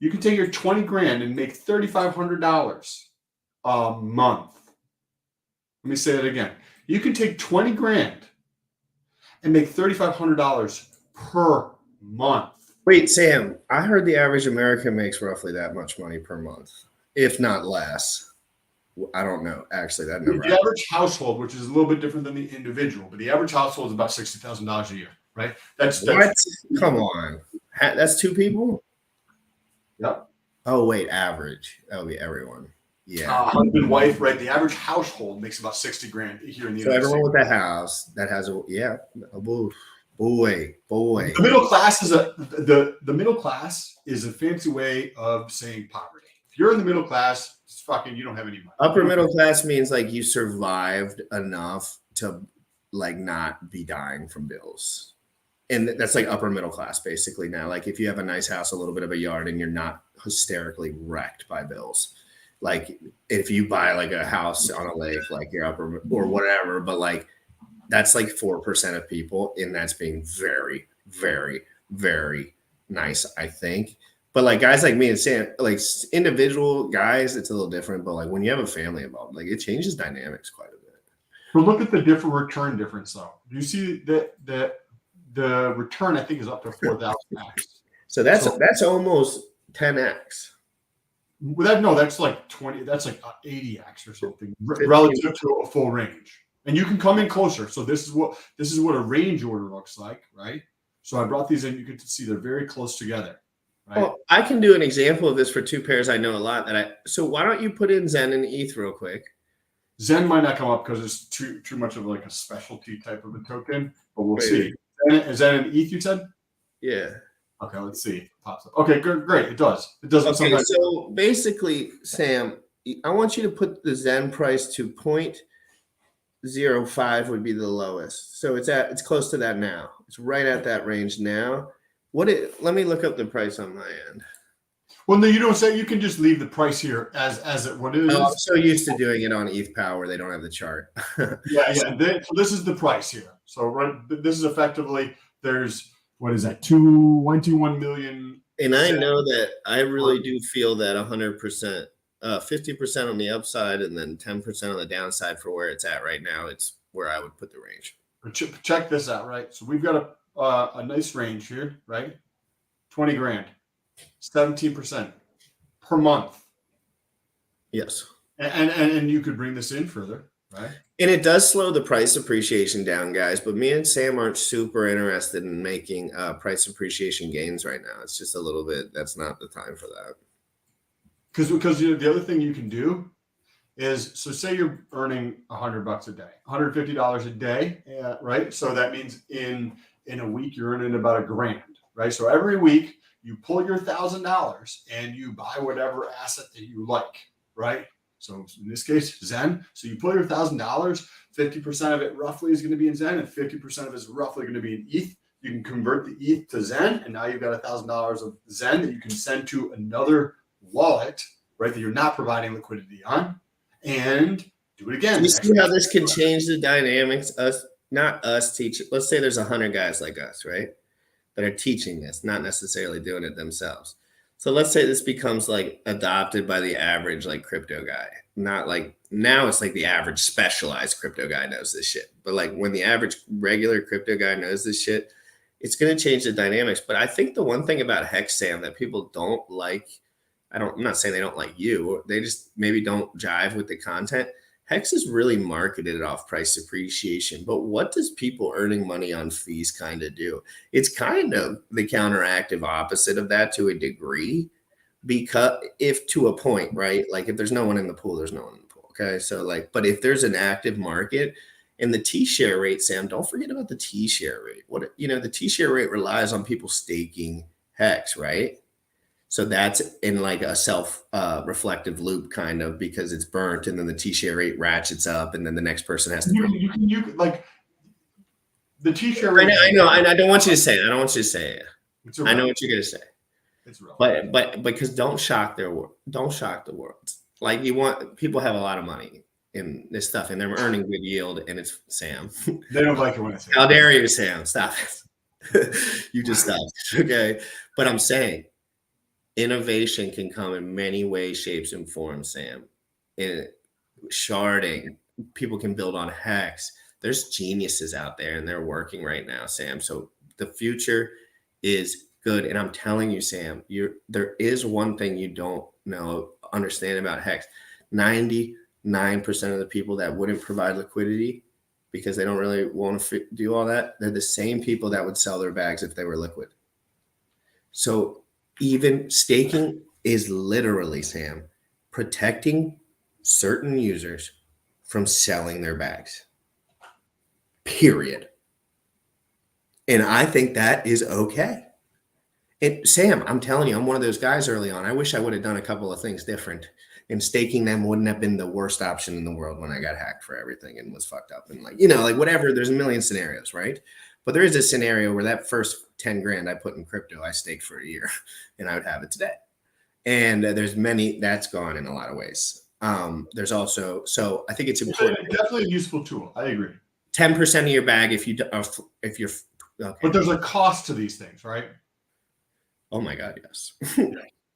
You can take your 20 grand and make $3,500 a month. Let me say that again. You can take 20 grand and make $3,500 per month. Wait, Sam, I heard the average American makes roughly that much money per month, if not less. I don't know, actually, that number. The average household, which is a little bit different than the individual, but the average household is about $60,000 a year, right? That's what? Come on. That's two people? Yep. Oh, wait, average. That would be everyone. Yeah. Husband, wife, right? The average household makes about 60 grand here in the United States. So everyone with that house that has boy. The middle class is the middle class is a fancy way of saying poverty. If you're in the middle class, it's fucking you don't have any money. Upper middle class means like you survived enough to like not be dying from bills. And that's like upper middle class basically now. Like if you have a nice house, a little bit of a yard, and you're not hysterically wrecked by bills. Like if you buy like a house on a lake, like you're upper or whatever, but like that's like 4% of people, and that's being very, very, very nice, I think. But like guys like me and Sam, like individual guys, it's a little different. But like when you have a family involved, like it changes dynamics quite a bit. But look at the different return difference, though. Do you see that the return I think is up to 4,000x? So that's almost 10x. That's like 20. That's like 80x or something relative to a full range. And you can come in closer. So this is what a range order looks like, right? So I brought these in. You get to see they're very close together. Right? Well, I can do an example of this for two pairs I know a lot. So why don't you put in Zen and ETH real quick? Zen might not come up because it's too much of like a specialty type of a token, but we'll see. Is that an ETH you said? Yeah. Okay, let's see. It pops up. Okay, great. It does. It doesn't. Okay, so basically, Sam, I want you to put the Zen price to 0.05 would be the lowest. So it's close to that now. It's right at that range now. Let me look up the price on my end. Well, no, you don't say. You can just leave the price here as what it is. I'm so used to doing it on ETH Power, they don't have the chart. Yeah. So this is the price here. So this is effectively there's what is that 121 million. And I know that I really do feel that 100%, 50% on the upside, and then 10% on the downside for where it's at right now. It's where I would put the range. Check this out, right? So we've got a nice range here, right? 20 grand. 17% per month. Yes. And you could bring this in further, right? And it does slow the price appreciation down, guys. But me and Sam aren't super interested in making price appreciation gains right now. It's just a little bit. That's not the time for that. Because the other thing you can do is, so say you're earning $100 a day, $150 a day, right? So that means in a week you're earning about $1,000, right? So every week you pull your $1,000 and you buy whatever asset that you like, right? So in this case, Zen. So you pull your $1,000, 50% of it roughly is going to be in Zen, and 50% of it is roughly going to be in ETH. You can convert the ETH to Zen, and now you've got $1,000 of Zen that you can send to another wallet, right? That you're not providing liquidity on, and do it again. You see how this can change the dynamics? Not us teach. Let's say there's 100 guys like us, right, that are teaching this, not necessarily doing it themselves. So let's say this becomes like adopted by the average like crypto guy. Not like now it's like the average specialized crypto guy knows this shit. But like when the average regular crypto guy knows this shit, it's going to change the dynamics. But I think the one thing about Hex, Sam, that people don't like, I'm not saying they don't like you, they just maybe don't jive with the content. Hex is really marketed off price appreciation, but what does people earning money on fees kind of do? It's kind of the counteractive opposite of that to a degree, because if to a point, right? Like if there's no one in the pool, there's no one in the pool. Okay. So like, but if there's an active market and the T-share rate, Sam, don't forget about the T-share rate. The T-share rate relies on people staking hex, right? So that's in like a self-reflective loop kind of, because it's burnt and then the T-share rate ratchets up and then the next person has to you can like the T-share I rate. know, and I don't want you to say it. I don't want you to say it. I know what you're gonna say. It's real. But because don't shock the world. Like you want people have a lot of money in this stuff and they're earning good yield, and it's Sam. They don't like it when I say How dare you, Sam? Stop it. You just stopped. Okay. But I'm saying innovation can come in many ways, shapes, and forms, Sam. In sharding, people can build on hex. There's geniuses out there and they're working right now, Sam. So the future is good. And I'm telling you, Sam, there is one thing you don't understand about hex. 99% of the people that wouldn't provide liquidity because they don't really want to do all that, they're the same people that would sell their bags if they were liquid. So even staking is literally, Sam, protecting certain users from selling their bags. Period. And I think that is okay. And Sam, I'm telling you, I'm one of those guys early on. I wish I would have done a couple of things different. And staking them wouldn't have been the worst option in the world when I got hacked for everything and was fucked up. And like whatever, there's a million scenarios, right? But there is a scenario where that first 10 grand I put in crypto, I staked for a year and I would have it today. And there's many, that's gone in a lot of ways. There's also, so I think it's important. It's definitely a useful tool. I agree. 10% of your bag if you're okay. But there's a cost to these things, right? Oh my God, yes.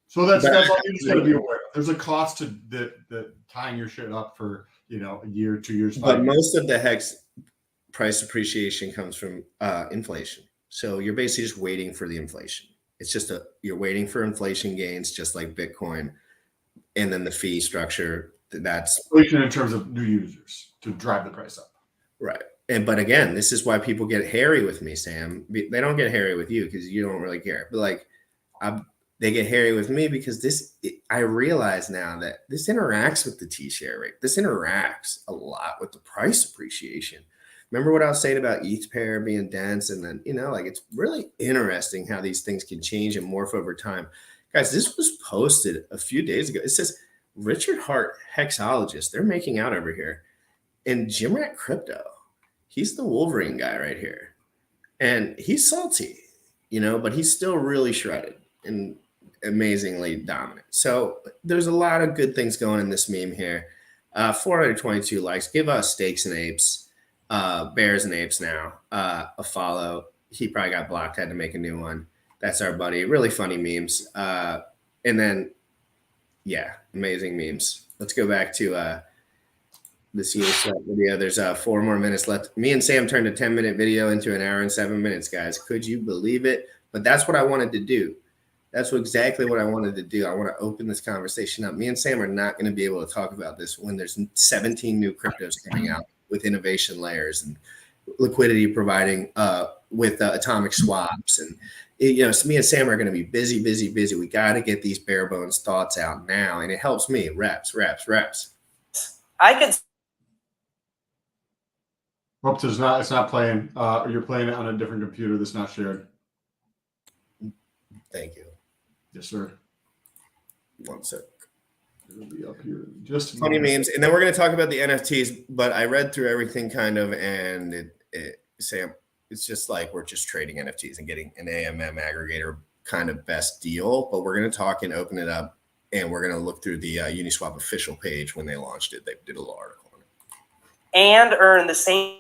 So that's all you just got to be aware of. There's a cost to the tying your shit up for a year, 2 years. But most of the hex price appreciation comes from inflation. So you're basically just waiting for the inflation. It's just you're waiting for inflation gains, just like Bitcoin, and then the fee structure. That's inflation in terms of new users to drive the price up. Right. But again, this is why people get hairy with me, Sam. They don't get hairy with you because you don't really care. But like, they get hairy with me because I realize now that this interacts with the T-share rate. This interacts a lot with the price appreciation. Remember what I was saying about ETH pair being dense, and then it's really interesting how these things can change and morph over time. Guys, this was posted a few days ago. It says Richard Hart, hexologist. They're making out over here, and Jimrat Crypto. He's the Wolverine guy right here. And he's salty, but he's still really shredded and amazingly dominant. So there's a lot of good things going in this meme here. 422 likes. Give us Steaks and Apes, Bears and Apes now a follow. He probably got blocked, had to make a new one. That's our buddy. Really funny memes. And then, yeah, amazing memes. Let's go back to this Uniswap video. There's 4 more minutes left. Me and Sam turned a 10-minute video into an hour and 7 minutes, guys. Could you believe it? But that's what I wanted to do. That's exactly what I wanted to do. I want to open this conversation up. Me and Sam are not going to be able to talk about this when there's 17 new cryptos coming out with innovation layers and liquidity providing with atomic swaps. And, so me and Sam are going to be busy. We got to get these bare bones thoughts out now. And it helps me. Reps. I could. Oops, it's not playing. You're playing it on a different computer that's not shared. Thank you. Yes, sir. 1 sec. It'll be up here. Just funny memes, and then we're going to talk about the NFTs. But I read through everything kind of, and Sam, it's just like we're just trading NFTs and getting an AMM aggregator kind of best deal. But we're going to talk and open it up, and we're going to look through the Uniswap official page when they launched it. They did a little article on it. And earn the same.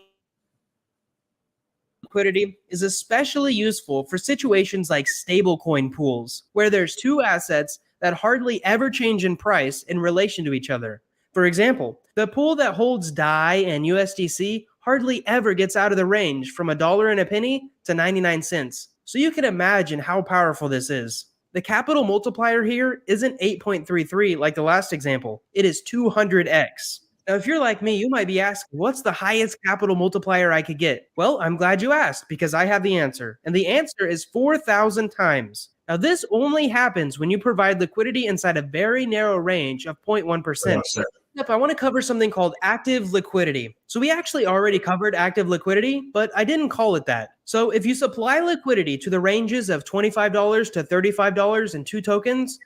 Liquidity is especially useful for situations like stablecoin pools, where there's 2 assets that hardly ever change in price in relation to each other. For example, the pool that holds DAI and USDC hardly ever gets out of the range from $1.01 to 99 cents. So you can imagine how powerful this is. The capital multiplier here isn't 8.33 like the last example. It is 200x. Now, if you're like me, you might be asking, what's the highest capital multiplier I could get? Well, I'm glad you asked because I have the answer. And the answer is 4,000 times. Now, this only happens when you provide liquidity inside a very narrow range of 0.1%. Up, I want to cover something called active liquidity. So we actually already covered active liquidity, but I didn't call it that. So if you supply liquidity to the ranges of $25 to $35 in 2 tokens,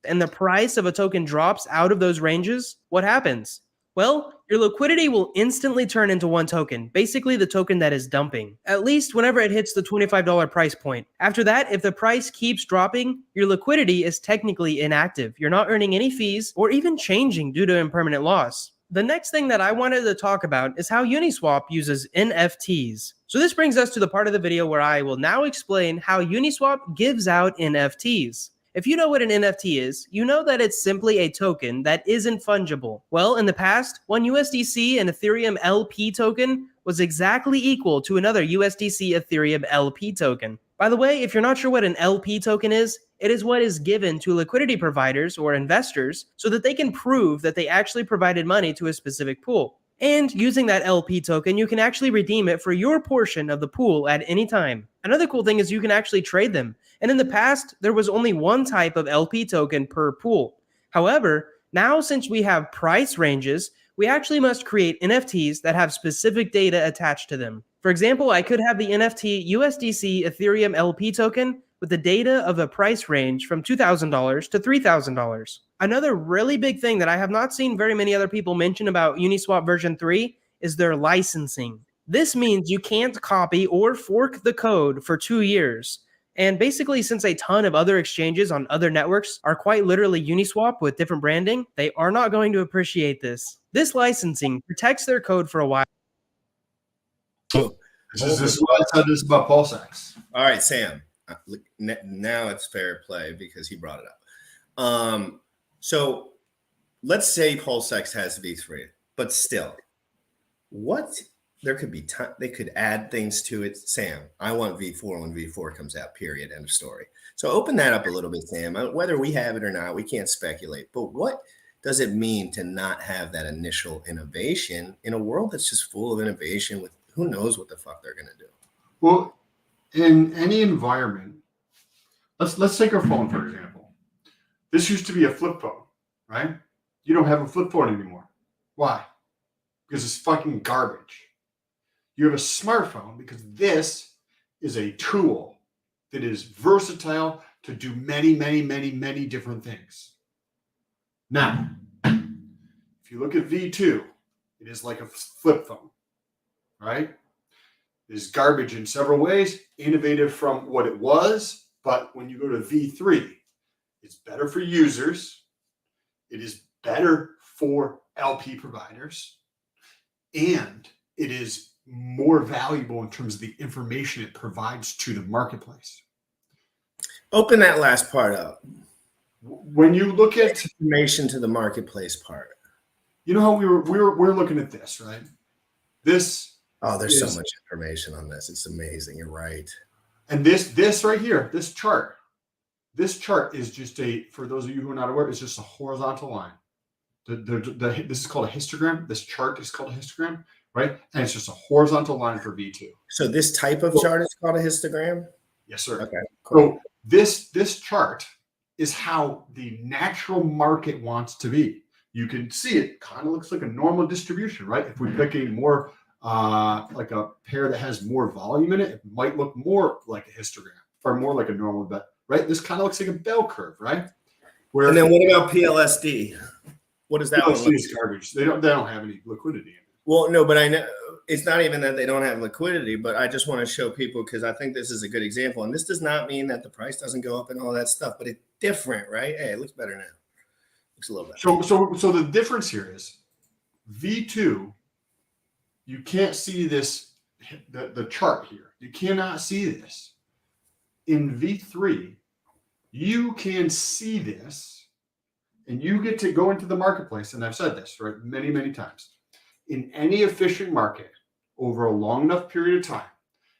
and the price of a token drops out of those ranges, what happens? Well, your liquidity will instantly turn into 1 token, basically the token that is dumping, at least whenever it hits the $25 price point. After that, if the price keeps dropping, your liquidity is technically inactive. You're not earning any fees or even changing due to impermanent loss. The next thing that I wanted to talk about is how Uniswap uses NFTs. So this brings us to the part of the video where I will now explain how Uniswap gives out NFTs. If you know what an NFT is, you know that it's simply a token that isn't fungible. Well, in the past, one USDC and Ethereum LP token was exactly equal to another USDC Ethereum LP token. By the way, if you're not sure what an LP token is, it is what is given to liquidity providers or investors so that they can prove that they actually provided money to a specific pool. And using that LP token, you can actually redeem it for your portion of the pool at any time. Another cool thing is you can actually trade them. And in the past, there was only one type of LP token per pool. However, now since we have price ranges, we actually must create NFTs that have specific data attached to them. For example, I could have the NFT USDC Ethereum LP token with the data of a price range from $2,000 to $3,000. Another really big thing that I have not seen very many other people mention about Uniswap version 3 is their licensing. This means you can't copy or fork the code for 2 years. And basically, since a ton of other exchanges on other networks are quite literally Uniswap with different branding, they are not going to appreciate this. This licensing protects their code for a while. This is what I said this about PulseX. All right, Sam. Now it's fair play because he brought it up. So let's say PulseX has V3, but still, there could be they could add things to it. Sam, I want V4 when V4 comes out, period, end of story. So open that up a little bit, Sam. Whether we have it or not, we can't speculate. But what does it mean to not have that initial innovation in a world that's just full of innovation with who knows what the fuck they're going to do? Well, in any environment, let's take our phone, for example. This used to be a flip phone, right? You don't have a flip phone anymore. Why? Because it's fucking garbage. You have a smartphone because this is a tool that is versatile to do many, many, many, many different things. Now, if you look at V2, it is like a flip phone, right? It is garbage in several ways, innovative from what it was, but when you go to V3, it's better for users, it is better for LP providers, and it is more valuable in terms of the information it provides to the marketplace. Open that last part up. When you look at information to the marketplace part, you know how we're looking at this, right? This. Oh, there's so much information on this. It's amazing. You're right. And this right here, this chart is just for those of you who are not aware, it's just a horizontal line. This is called a histogram. This chart is called a histogram, right? And it's just a horizontal line for V2. So this type of chart is called a histogram? Yes, sir. Okay, cool. So this chart is how the natural market wants to be. You can see it kind of looks like a normal distribution, right? If we pick a more like a pair that has more volume in it, it might look more like a histogram or more like a normal bet, right? This kind of looks like a bell curve, right? And then what about PLSD? What is that? PLSD is garbage. They don't have any liquidity in it. Well, no, but I know it's not even that they don't have liquidity, but I just want to show people because I think this is a good example. And this does not mean that the price doesn't go up and all that stuff, but it's different, right? Hey, it looks better now. Looks a little better. So the difference here is V2. You can't see this, the chart here. You cannot see this. In V3, you can see this, and you get to go into the marketplace. And I've said this right many, many times. In any efficient market, over a long enough period of time,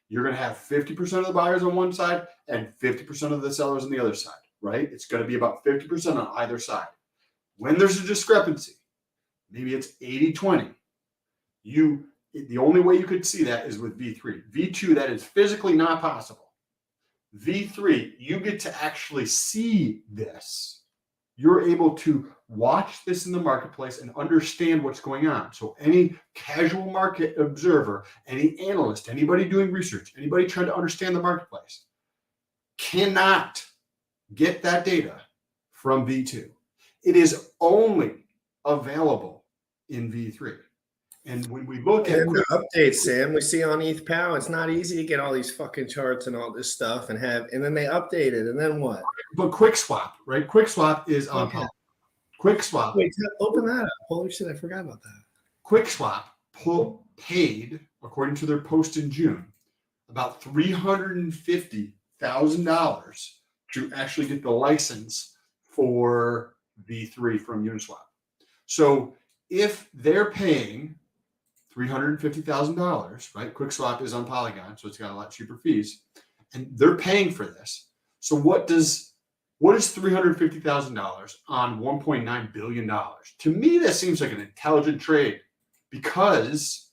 you're going to have 50% of the buyers on one side and 50% of the sellers on the other side, right? It's going to be about 50% on either side. When there's a discrepancy, maybe it's 80-20, the only way you could see that is with V3. V2, that is physically not possible. V3, you get to actually see this you're able to watch this in the marketplace and understand what's going on. So any casual market observer, any analyst, anybody doing research, anybody trying to understand the marketplace cannot get that data from V2. It is only available in V3. And when we look at the updates, Sam, we see on ETH it's not easy to get all these fucking charts and all this stuff and then they update it, and then what? But QuickSwap, right? QuickSwap is on QuickSwap. Wait, open that up. Holy shit, I forgot about that. QuickSwap paid, according to their post in June, about $350,000 to actually get the license for V3 from Uniswap. So if they're paying $350,000, right? QuickSwap is on Polygon, so it's got a lot cheaper fees, and they're paying for this. So what is $350,000 on $1.9 billion? To me, that seems like an intelligent trade because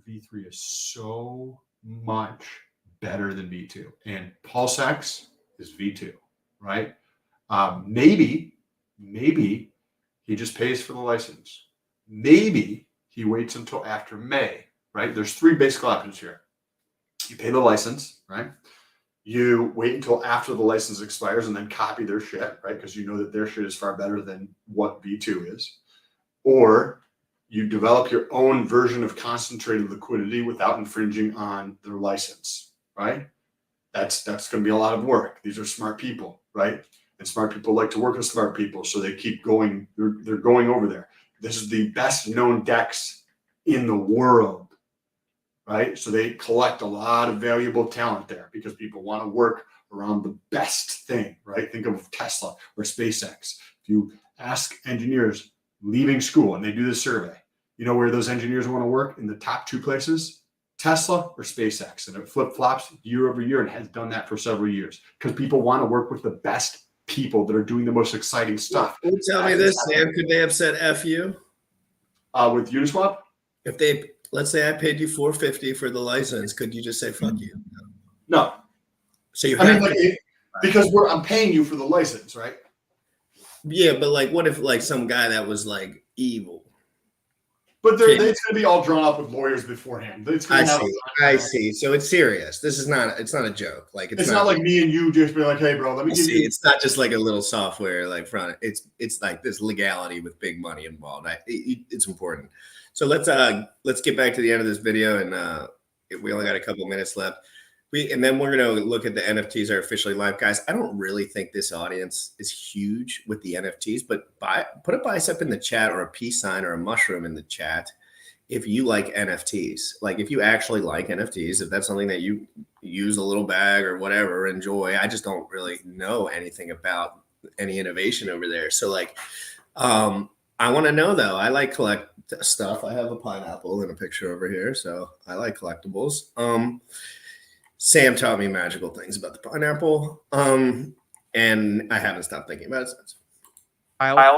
V3 is so much better than V2, and PulseX is V2, right? Maybe he just pays for the license. Maybe he waits until after May, right? There's three basic options here. You pay the license, right? You wait until after the license expires and then copy their shit, right? Because you know that their shit is far better than what V2 is. Or you develop your own version of concentrated liquidity without infringing on their license, right? That's going to be a lot of work. These are smart people, right? And smart people like to work with smart people, so they keep going. They're going over there. This is the best known DEX in the world, right? So they collect a lot of valuable talent there because people want to work around the best thing, right? Think of Tesla or SpaceX. If you ask engineers leaving school and they do this survey, you know where those engineers want to work in the top two places? Tesla or SpaceX. And it flip-flops year over year and has done that for several years because people want to work with the best people that are doing the most exciting stuff. Tell me this, Sam. Could they have said F you? With Uniswap? If they, let's say I paid you $450 for the license, could you just say fuck you? No. So you have because I'm paying you for the license, right? Yeah, but like what if like some guy that was like evil? But it's going to be all drawn up with lawyers beforehand. I see. So it's serious. It's not a joke. Like it's not like me and you just be like, hey, bro, let me give you. It's not just like a little software like front. It's like this legality with big money involved. It's important. So let's get back to the end of this video, and we only got a couple minutes left. And then we're going to look at the NFTs are officially live, guys. I don't really think this audience is huge with the NFTs, but put a bicep in the chat or a peace sign or a mushroom in the chat if you like NFTs. Like if you actually like NFTs, if that's something that you use a little bag or whatever, enjoy. I just don't really know anything about any innovation over there. So like, I want to know though. I like collect stuff. I have a pineapple and a picture over here, so I like collectibles. Sam taught me magical things about the pineapple, and I haven't stopped thinking about it since.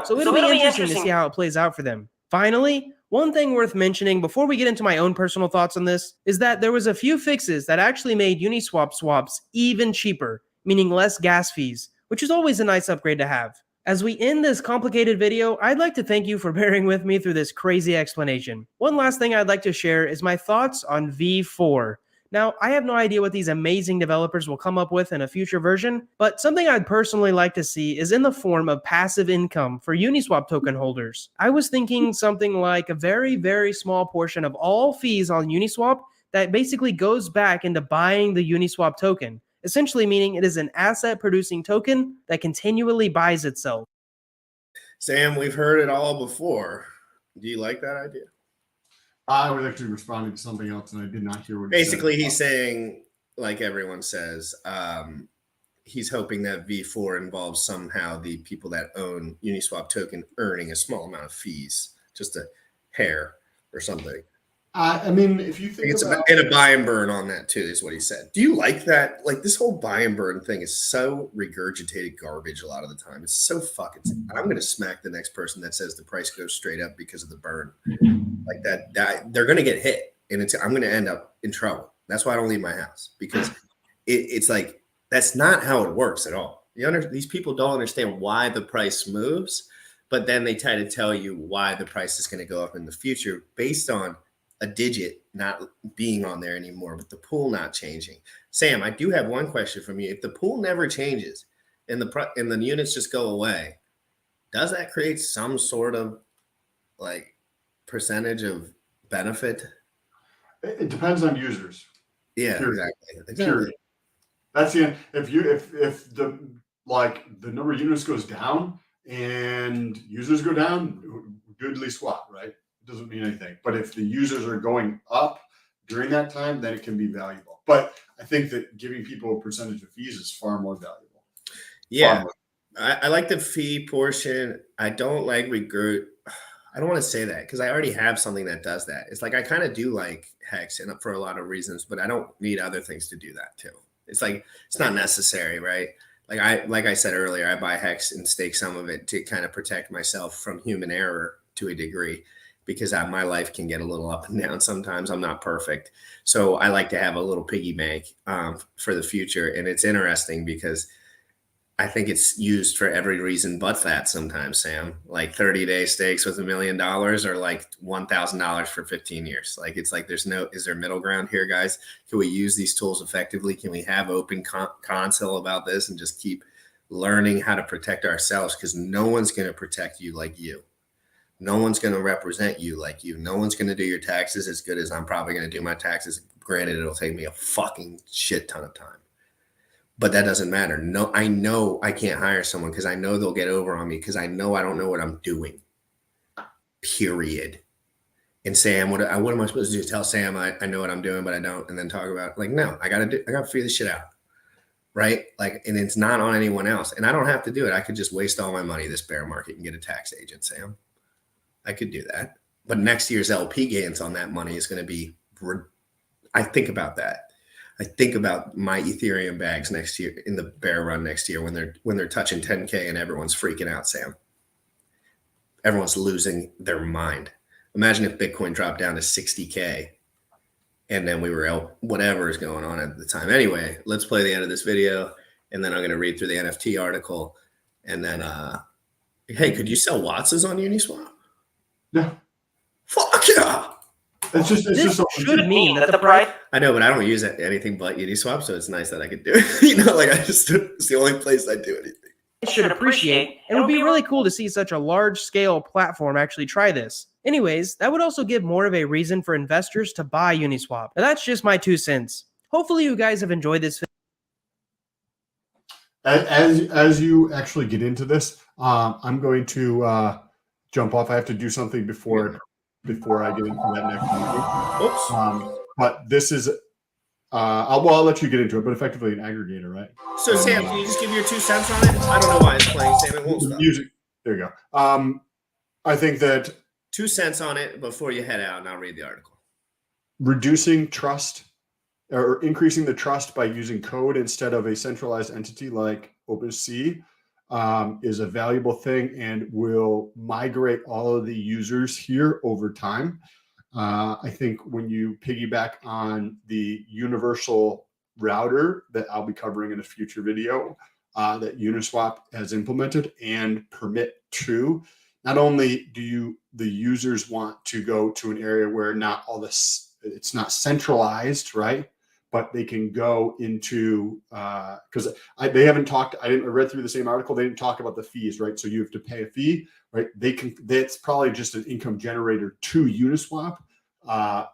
So it'll be interesting to see how it plays out for them. Finally, one thing worth mentioning before we get into my own personal thoughts on this is that there was a few fixes that actually made Uniswap swaps even cheaper, meaning less gas fees, which is always a nice upgrade to have. As we end this complicated video, I'd like to thank you for bearing with me through this crazy explanation. One last thing I'd like to share is my thoughts on V4. Now, I have no idea what these amazing developers will come up with in a future version, but something I'd personally like to see is in the form of passive income for Uniswap token holders. I was thinking something like a very, very small portion of all fees on Uniswap that basically goes back into buying the Uniswap token, essentially meaning it is an asset-producing token that continually buys itself. Sam, we've heard it all before. Do you like that idea? I was actually responding to something else, and I did not hear what he Basically, said. He's saying, like everyone says, he's hoping that V4 involves somehow the people that own Uniswap token earning a small amount of fees, just a hair or something. I mean, if you think about and a buy and burn on that too, is what he said. Do you like that? Like this whole buy and burn thing is so regurgitated garbage a lot of the time. It's so fucking. I'm going to smack the next person that says the price goes straight up because of the burn. Like that they're going to get hit, and I'm going to end up in trouble. That's why I don't leave my house, because it's like that's not how it works at all. These people don't understand why the price moves, but then they try to tell you why the price is going to go up in the future based on a digit not being on there anymore, but the pool not changing. Sam, I do have one question from you. If the pool never changes and the units just go away, does that create some sort of like percentage of benefit? It depends on users. Yeah, Period. exactly. Period. That's the end. If the number of units goes down and users go down, goodly swap, right? It doesn't mean anything. But if the users are going up during that time, then it can be valuable. But I think that giving people a percentage of fees is far more valuable. Yeah, I like the fee portion. I don't like I don't want to say that because I already have something that does that. It's like I kind of do like Hex and for a lot of reasons, but I don't need other things to do that too. It's like it's not necessary, right? Like I said earlier, I buy Hex and stake some of it to kind of protect myself from human error to a degree because my life can get a little up and down sometimes. I'm not perfect. So I like to have a little piggy bank for the future. And it's interesting because I think it's used for every reason but that sometimes, Sam. Like 30-day stakes with $1 million or like $1,000 for 15 years. Like it's like is there middle ground here, guys? Can we use these tools effectively? Can we have open console about this and just keep learning how to protect ourselves? Because no one's going to protect you like you. No one's going to represent you like you. No one's going to do your taxes as good as I'm probably going to do my taxes. Granted, it'll take me a fucking shit ton of time. But that doesn't matter. No, I know I can't hire someone because I know they'll get over on me because I know I don't know what I'm doing. Period. And Sam, what am I supposed to do? Tell Sam I know what I'm doing, but I don't, and then talk about like, no, I gotta figure this shit out. Right? Like, and it's not on anyone else. And I don't have to do it. I could just waste all my money this bear market and get a tax agent, Sam. I could do that. But next year's LP gains on that money is going to be, I think about that. I think about my Ethereum bags next year in the bear run next year when they're touching 10K and everyone's freaking out, Sam. Everyone's losing their mind. Imagine if Bitcoin dropped down to 60K and then we were whatever is going on at the time. Anyway, let's play the end of this video and then I'm going to read through the NFT article and then, hey, could you sell Wattses on Uniswap? Yeah. Fuck yeah. It's just should mean that the price. I know, but I don't use anything but Uniswap, so it's nice that I could do it. Like it's the only place I do anything. Should appreciate. It would be really cool to see such a large-scale platform actually try this. Anyways, that would also give more of a reason for investors to buy Uniswap. Now that's just my 2 cents. Hopefully you guys have enjoyed this. As you actually get into this, I'm going to jump off. I have to do something before I get into that next meeting. Oops. But this is, I'll let you get into it, but effectively an aggregator, right? So Sam, can you just give your 2 cents on it? I don't know why it's playing, Sam. It won't stop. Music. There you go. I think that 2 cents on it before you head out, and I'll read the article. Reducing trust or increasing the trust by using code instead of a centralized entity like OpenSea is a valuable thing and will migrate all of the users here over time. I think when you piggyback on the universal router that I'll be covering in a future video that Uniswap has implemented and permit to, not only do the users want to go to an area where not all this, it's not centralized, right? But they can go into, because they haven't talked, I read through the same article, they didn't talk about the fees, right? So you have to pay a fee, right? That's probably just an income generator to Uniswap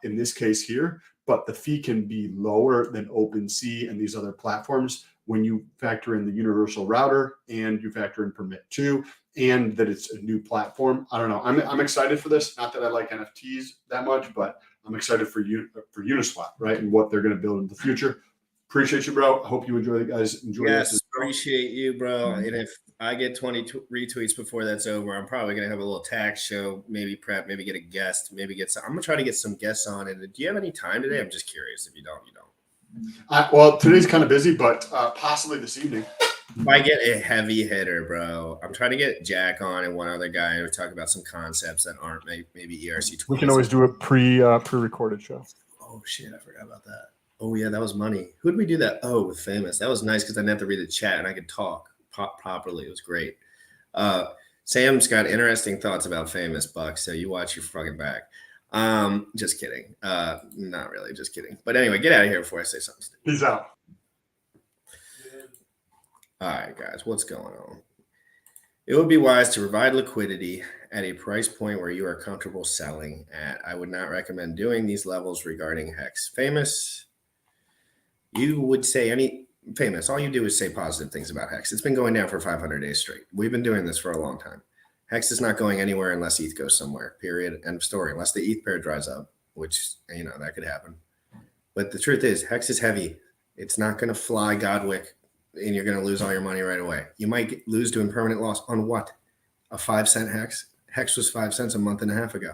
in this case here, but the fee can be lower than OpenSea and these other platforms when you factor in the universal router and you factor in permit to, and that it's a new platform. I don't know. I'm excited for this. Not that I like NFTs that much, but I'm excited for Uniswap, right? And what they're going to build in the future. Appreciate you, bro. I hope you enjoy it, guys. Enjoy Yes, this. appreciate you, bro. And if I get 20 retweets before that's over, I'm probably going to have a little tax show, maybe prep, maybe get a guest, maybe get some. I'm going to try to get some guests on. And do you have any time today? I'm just curious. If you don't, you don't. Well, today's kind of busy, but possibly this evening. If I get a heavy hitter, bro, I'm trying to get Jack on and one other guy and we talk about some concepts that aren't maybe ERC20. We can always do a pre-recorded show. Oh shit, I forgot about that. Oh yeah, that was money. Who did we do that? Oh, with Famous. That was nice because I didn't have to read the chat and I could talk. properly. It was great. Sam's got interesting thoughts about famous Bucks, so you watch your fucking back. Just kidding. Not really, just kidding. But anyway, get out of here before I say something stupid. Peace out. All right, guys, what's going on? It would be wise to provide liquidity at a price point where you are comfortable selling at. I would not recommend doing these levels regarding Hex. Famous, you would say any famous, all you do is say positive things about Hex. It's been going down for 500 days straight. We've been doing this for a long time. Hex is not going anywhere unless ETH goes somewhere, period, end of story, unless the ETH pair dries up, which, that could happen. But the truth is, Hex is heavy. It's not going to fly Godwick, and you're going to lose all your money right away. You might lose to impermanent loss on what? A 5-cent Hex? Hex was 5 cents a month and a half ago.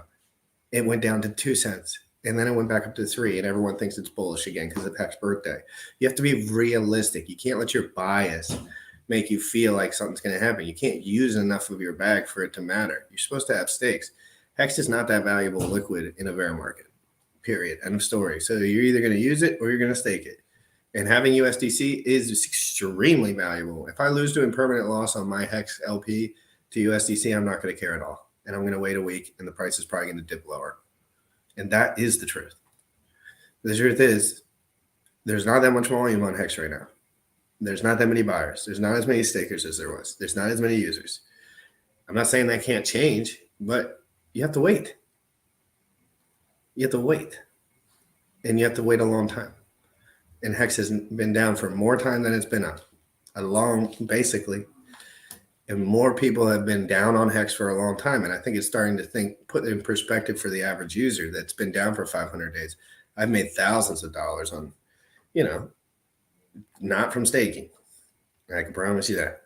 It went down to 2 cents, and then it went back up to 3, and everyone thinks it's bullish again because of Hex's birthday. You have to be realistic. You can't let your bias make you feel like something's going to happen. You can't use enough of your bag for it to matter. You're supposed to have stakes. Hex is not that valuable liquid in a bear market, period. End of story. So you're either going to use it or you're going to stake it. And having USDC is extremely valuable. If I lose to impermanent loss on my Hex LP to USDC, I'm not going to care at all. And I'm going to wait a week, and the price is probably going to dip lower. And that is the truth. The truth is, there's not that much volume on Hex right now. There's not that many buyers. There's not as many stakers as there was. There's not as many users. I'm not saying that can't change, but you have to wait. You have to wait. And you have to wait a long time. And Hex has been down for more time than it's been up. Basically. And more people have been down on Hex for a long time. And I think it's starting to put in perspective for the average user that's been down for 500 days. I've made thousands of dollars on, not from staking. I can promise you that.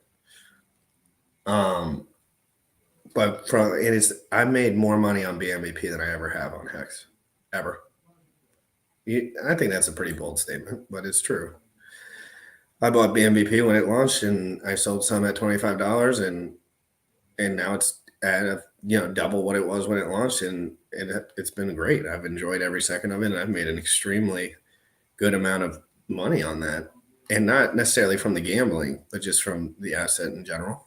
But I made more money on BNBP than I ever have on Hex. Ever. I think that's a pretty bold statement, but it's true. I bought BNBP when it launched, and I sold some at $25, and now it's at double what it was when it launched, and it's been great. I've enjoyed every second of it, and I've made an extremely good amount of money on that, and not necessarily from the gambling, but just from the asset in general.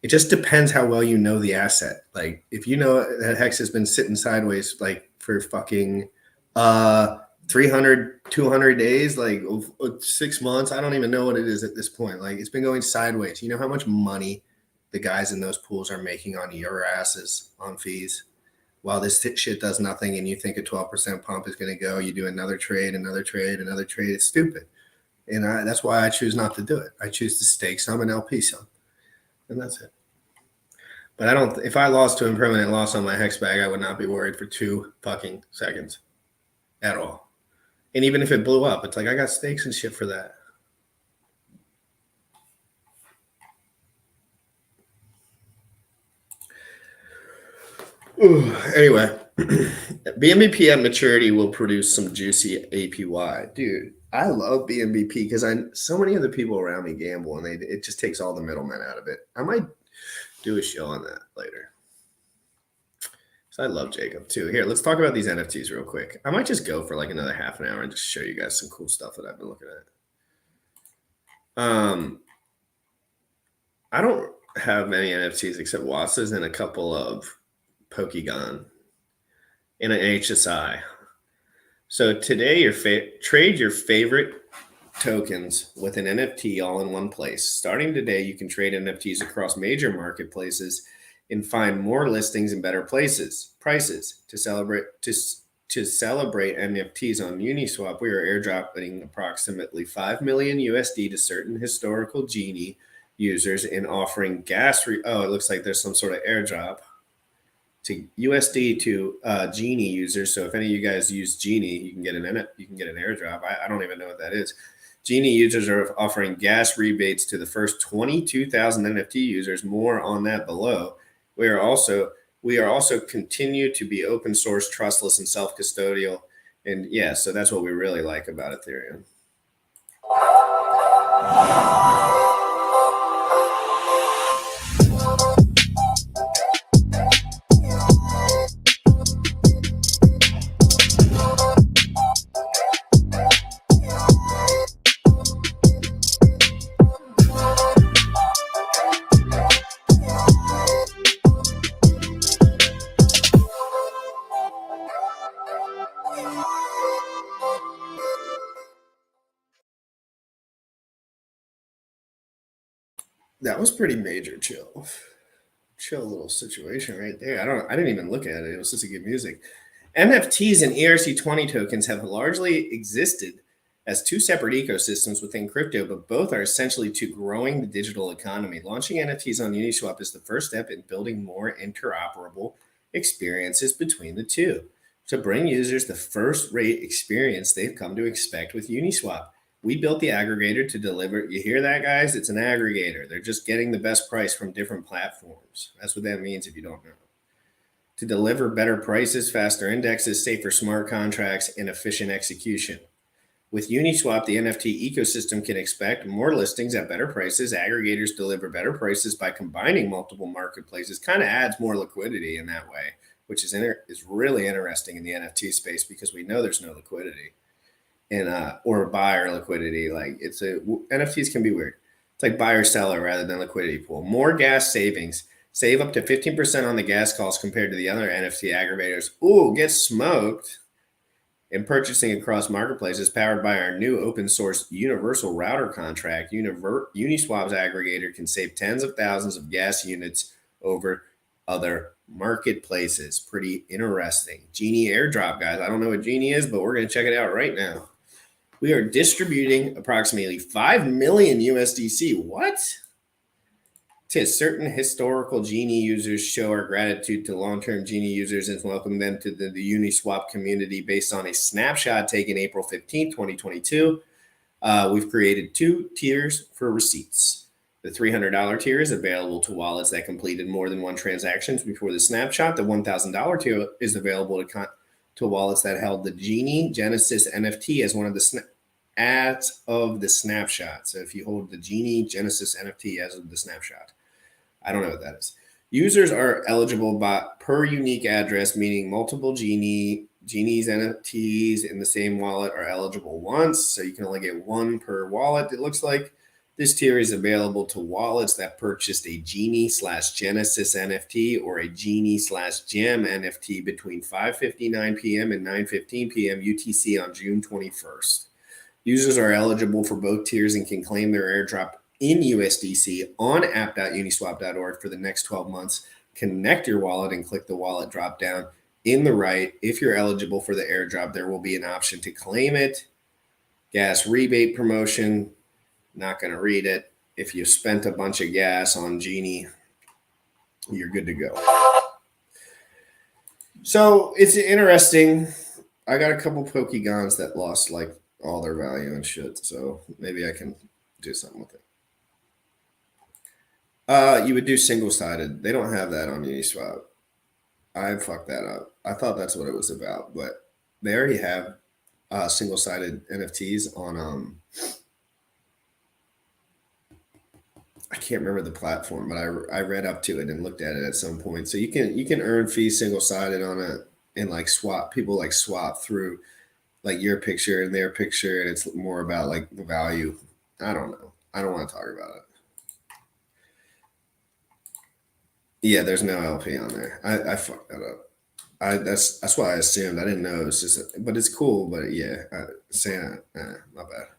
It just depends how well you know the asset. Like, if you know that Hex has been sitting sideways like for fucking 300, 200 days, like 6 months. I don't even know what it is at this point. Like, it's been going sideways. You know how much money the guys in those pools are making on your asses on fees while this shit does nothing, and you think a 12% pump is going to go. You do another trade. It's stupid. And that's why I choose not to do it. I choose to stake some and LP some. And that's it. But if I lost to impermanent loss on my Hex bag, I would not be worried for 2 fucking seconds at all. And even if it blew up, it's like I got stakes and shit for that. Anyway, BNBP at maturity will produce some juicy APY. Dude, I love BNBP because so many of the people around me gamble, and it just takes all the middlemen out of it. I might do a show on that later. So I love Jacob too. Here, let's talk about these NFTs real quick. I might just go for like another half an hour and just show you guys some cool stuff that I've been looking at. I don't have many NFTs except Watts's and a couple of Polygon and an HSI. So today, trade your favorite tokens with an NFT all in one place. Starting today, you can trade NFTs across major marketplaces and find more listings and better prices to celebrate NFTs on Uniswap. We are airdropping approximately 5 million USD to certain historical Genie users and offering it looks like there's some sort of airdrop to USD to Genie users. So if any of you guys use Genie, you can get an airdrop. I don't even know what that is. Genie users are offering gas rebates to the first 22,000 NFT users. More on that below. We are also continue to be open source, trustless, and self-custodial. And yeah, so that's what we really like about Ethereum. That was pretty major chill. Chill little situation right there. I didn't even look at it. It was just a good music. NFTs and ERC20 tokens have largely existed as two separate ecosystems within crypto, but both are essentially to growing the digital economy. Launching NFTs on Uniswap is the first step in building more interoperable experiences between the two to bring users the first-rate experience they've come to expect with Uniswap. We built the aggregator to deliver. You hear that, guys? It's an aggregator. They're just getting the best price from different platforms. That's what that means if you don't know. To deliver better prices, faster indexes, safer smart contracts, and efficient execution. With Uniswap, the NFT ecosystem can expect more listings at better prices. Aggregators deliver better prices by combining multiple marketplaces. Kind of adds more liquidity in that way, which is really interesting in the NFT space because we know there's no liquidity or buyer liquidity. Like NFTs can be weird. It's like buyer seller rather than liquidity pool. More gas savings. Save up to 15% on the gas costs compared to the other NFT aggregators. Ooh, get smoked. And purchasing across marketplaces powered by our new open source universal router contract. Uniswap's aggregator can save tens of thousands of gas units over other marketplaces. Pretty interesting. Genie airdrop, guys. I don't know what Genie is, but we're going to check it out right now. We are distributing approximately 5 million USDC. What? To certain historical Genie users, show our gratitude to long-term Genie users and welcome them to the Uniswap community based on a snapshot taken April 15, 2022. We've created 2 tiers for receipts. The $300 tier is available to wallets that completed more than 1 transaction before the snapshot. The $1,000 tier is available to wallets that held the Genie Genesis NFT as one of the as of the snapshot. So if you hold the Genie Genesis NFT as of the snapshot. I don't know what that is. Users are eligible per unique address, meaning multiple Genie's NFTs in the same wallet are eligible once. So you can only get 1 per wallet. It looks like this tier is available to wallets that purchased a Genie/Genesis NFT or a Genie/Gem NFT between 5:59 p.m. and 9:15 p.m. UTC on June 21st. Users are eligible for both tiers and can claim their airdrop in USDC on app.uniswap.org for the next 12 months. Connect your wallet and click the wallet drop down in the right. If you're eligible for the airdrop, there will be an option to claim it. Gas rebate promotion. Not going to read it. If you spent a bunch of gas on Genie, you're good to go. So it's interesting. I got a couple Pokegons that lost like all their value and shit. So maybe I can do something with it. You would do single-sided. They don't have that on Uniswap. I fucked that up. I thought that's what it was about, but they already have single-sided NFTs on I can't remember the platform, but I read up to it and looked at it at some point. So you can earn fees single-sided on it and like swap through like your picture and their picture, and it's more about like the value. I don't know. I don't want to talk about it. Yeah, there's no LP on there. I fucked that up. That's why I assumed. I didn't know. It was just, but it's cool. But yeah, Santa, my bad.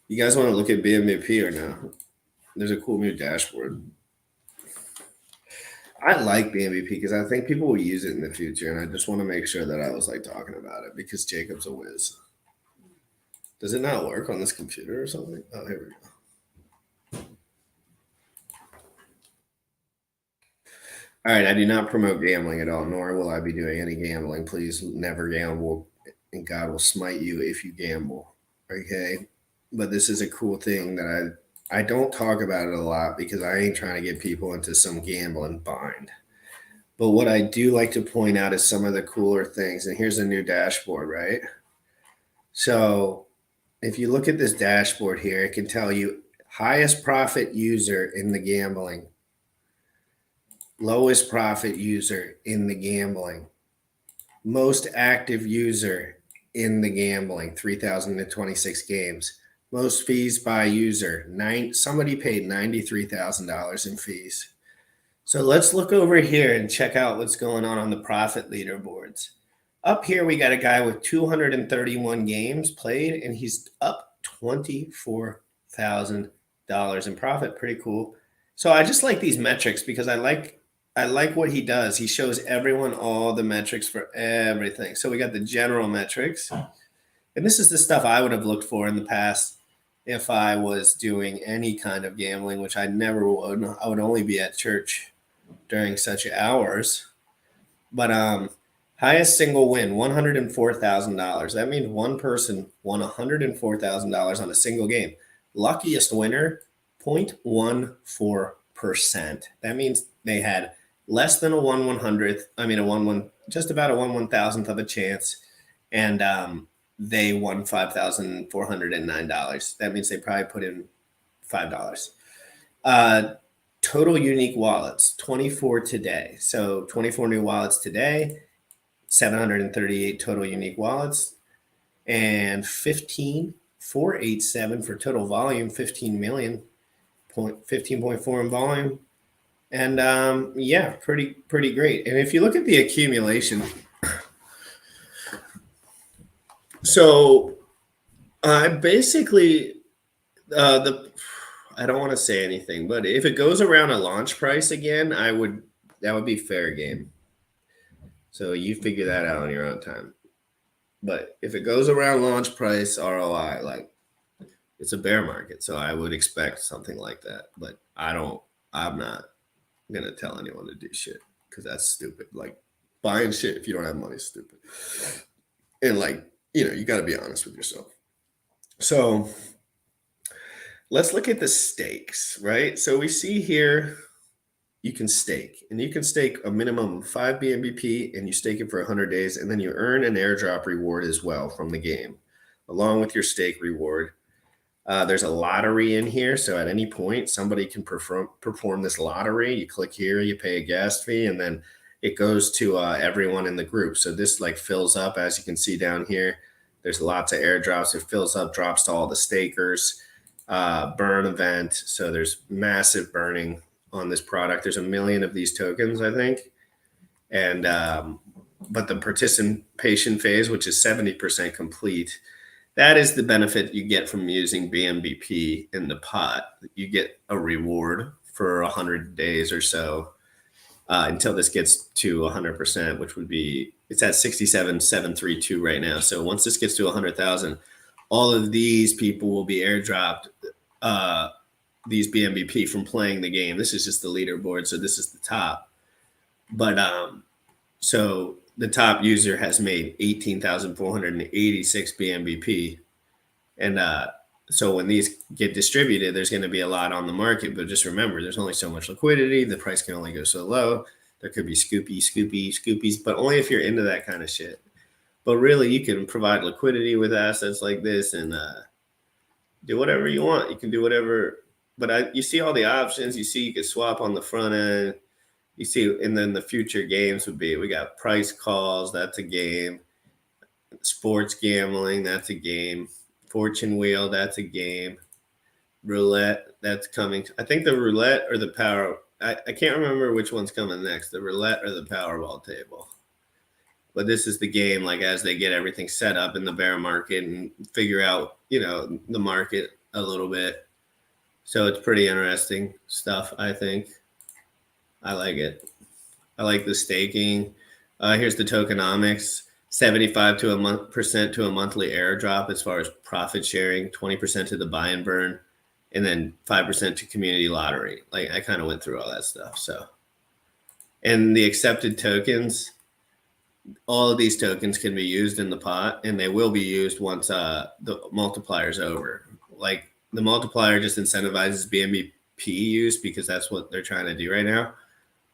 You guys want to look at BMVP or no? There's a cool new dashboard. I like BMVP because I think people will use it in the future, and I just want to make sure that I was like talking about it because Jacob's a whiz. Does it not work on this computer or something? Oh, here we go. All right, I do not promote gambling at all, nor will I be doing any gambling. Please never gamble, and God will smite you if you gamble. Okay, but this is a cool thing that I don't talk about it a lot because I ain't trying to get people into some gambling bind. But what I do like to point out is some of the cooler things. And here's a new dashboard, right? So if you look at this dashboard here, it can tell you highest profit user in the gambling, lowest profit user in the gambling, most active user in the gambling, 3,026 games. Most fees by user, somebody paid $93,000 in fees. So let's look over here and check out what's going on the profit leaderboards. Up here, we got a guy with 231 games played, and he's up $24,000 in profit. Pretty cool. So I just like these metrics because I like what he does. He shows everyone all the metrics for everything. So we got the general metrics. And this is the stuff I would have looked for in the past if I was doing any kind of gambling, which I never would. I would only be at church during such hours. But highest single win, $104,000. That means one person won $104,000 on a single game. Luckiest winner, 0.14%. That means they had less than a 1/100th. I mean, just about a 1/1000th of a chance. And they won $5,409. That means they probably put in $5. Total unique wallets, 24 today. So 24 new wallets today, 738 total unique wallets, and 15,487 for total volume, 15.4 in volume. And yeah, pretty great. And if you look at the accumulation, so basically I don't want to say anything, but if it goes around a launch price again, that would be fair game. So you figure that out on your own time. But if it goes around launch price ROI, like it's a bear market, so I would expect something like that. But I'm not gonna tell anyone to do shit because that's stupid. Like buying shit if you don't have money is stupid. And like, you got to be honest with yourself. So let's look at the stakes, right? So we see here you can stake, and you can stake a minimum of 5 BNBP, and you stake it for 100 days, and then you earn an airdrop reward as well from the game, along with your stake reward. There's a lottery in here, so at any point, somebody can perform this lottery. You click here, you pay a gas fee, and then it goes to everyone in the group. So this like fills up, as you can see down here. There's lots of airdrops. It fills up, drops to all the stakers. Burn event. So there's massive burning on this product. There's 1 million of these tokens, I think. And but the participation phase, which is 70% complete, that is the benefit you get from using BNBP in the pot. You get a reward for 100 days or so until this gets to 100%, which would be, it's at 67,732 right now. So once this gets to 100,000, all of these people will be airdropped these BNBP from playing the game. This is just the leaderboard, so this is the top. But so the top user has made 18,486 BNBP, and so when these get distributed, there's going to be a lot on the market. But just remember, there's only so much liquidity. The price can only go so low. There could be scoopies, but only if you're into that kind of shit. But really, you can provide liquidity with assets like this and do whatever you want. You can do whatever. But you see all the options. You see you can swap on the front end. You see, and then the future games would be, we got price calls. That's a game. Sports gambling. That's a game. Fortune wheel. That's a game. Roulette. That's coming. I think the roulette or the power. I can't remember which one's coming next. The roulette or the Powerball table. But this is the game, like as they get everything set up in the bear market and figure out, the market a little bit. So it's pretty interesting stuff, I think. I like it. I like the staking. Here's the tokenomics. 75% to a monthly airdrop as far as profit sharing, 20% to the buy and burn, and then 5% to community lottery. Like I kind of went through all that stuff. So, and the accepted tokens, all of these tokens can be used in the pot, and they will be used once the multiplier is over. Like the multiplier just incentivizes BNBP use because that's what they're trying to do right now.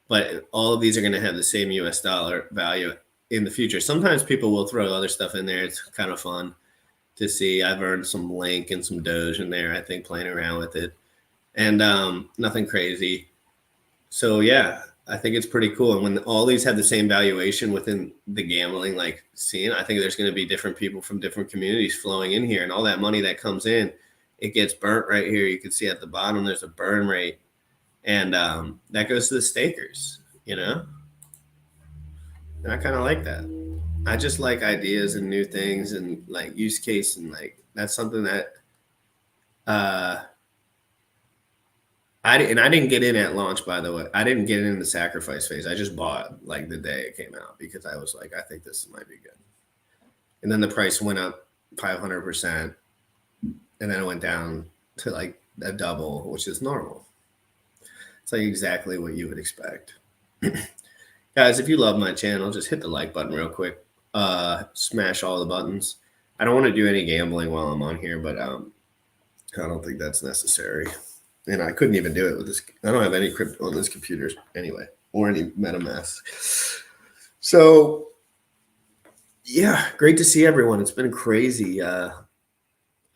But all of these are going to have the same US dollar value in the future. Sometimes people will throw other stuff in there. It's kind of fun to see. I've earned some Link and some Doge in there, I think, playing around with it. And nothing crazy. So, yeah, I think it's pretty cool. And when all these have the same valuation within the gambling, like scene, I think there's going to be different people from different communities flowing in here. And all that money that comes in, it gets burnt right here. You can see at the bottom, there's a burn rate. And that goes to the stakers, And I kind of like that. I just like ideas and new things and like use case. And like, that's something that I didn't get in at launch, by the way. I didn't get in the sacrifice phase. I just bought like the day it came out because I was like, I think this might be good. And then the price went up 500%, and then it went down to like a double, which is normal. It's like exactly what you would expect. Guys, if you love my channel, just hit the like button real quick. Smash all the buttons. I don't want to do any gambling while I'm on here, but I don't think that's necessary. And I couldn't even do it with this. I don't have any crypto on this computer anyway, or any MetaMask. So, yeah, great to see everyone. It's been crazy. I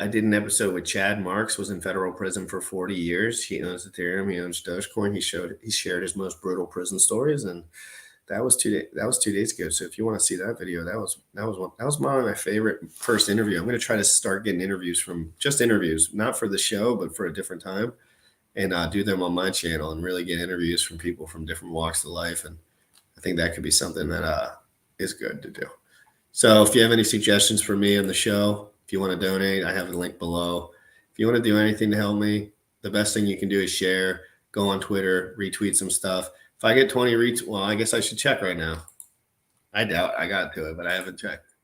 did an episode with Chad Marks, was in federal prison for 40 years. He owns Ethereum, he owns Dogecoin. He shared his most brutal prison stories, and that was 2 days ago. So if you want to see that video, that was one of my favorite first interview. I'm going to try to start getting interviews not for the show, but for a different time, and do them on my channel and really get interviews from people from different walks of life. And I think that could be something that is good to do. So if you have any suggestions for me on the show, if you want to donate, I have a link below. If you want to do anything to help me, the best thing you can do is share, go on Twitter, retweet some stuff. If I get 20 retweets, well, I guess I should check right now. I doubt I got to it, but I haven't checked.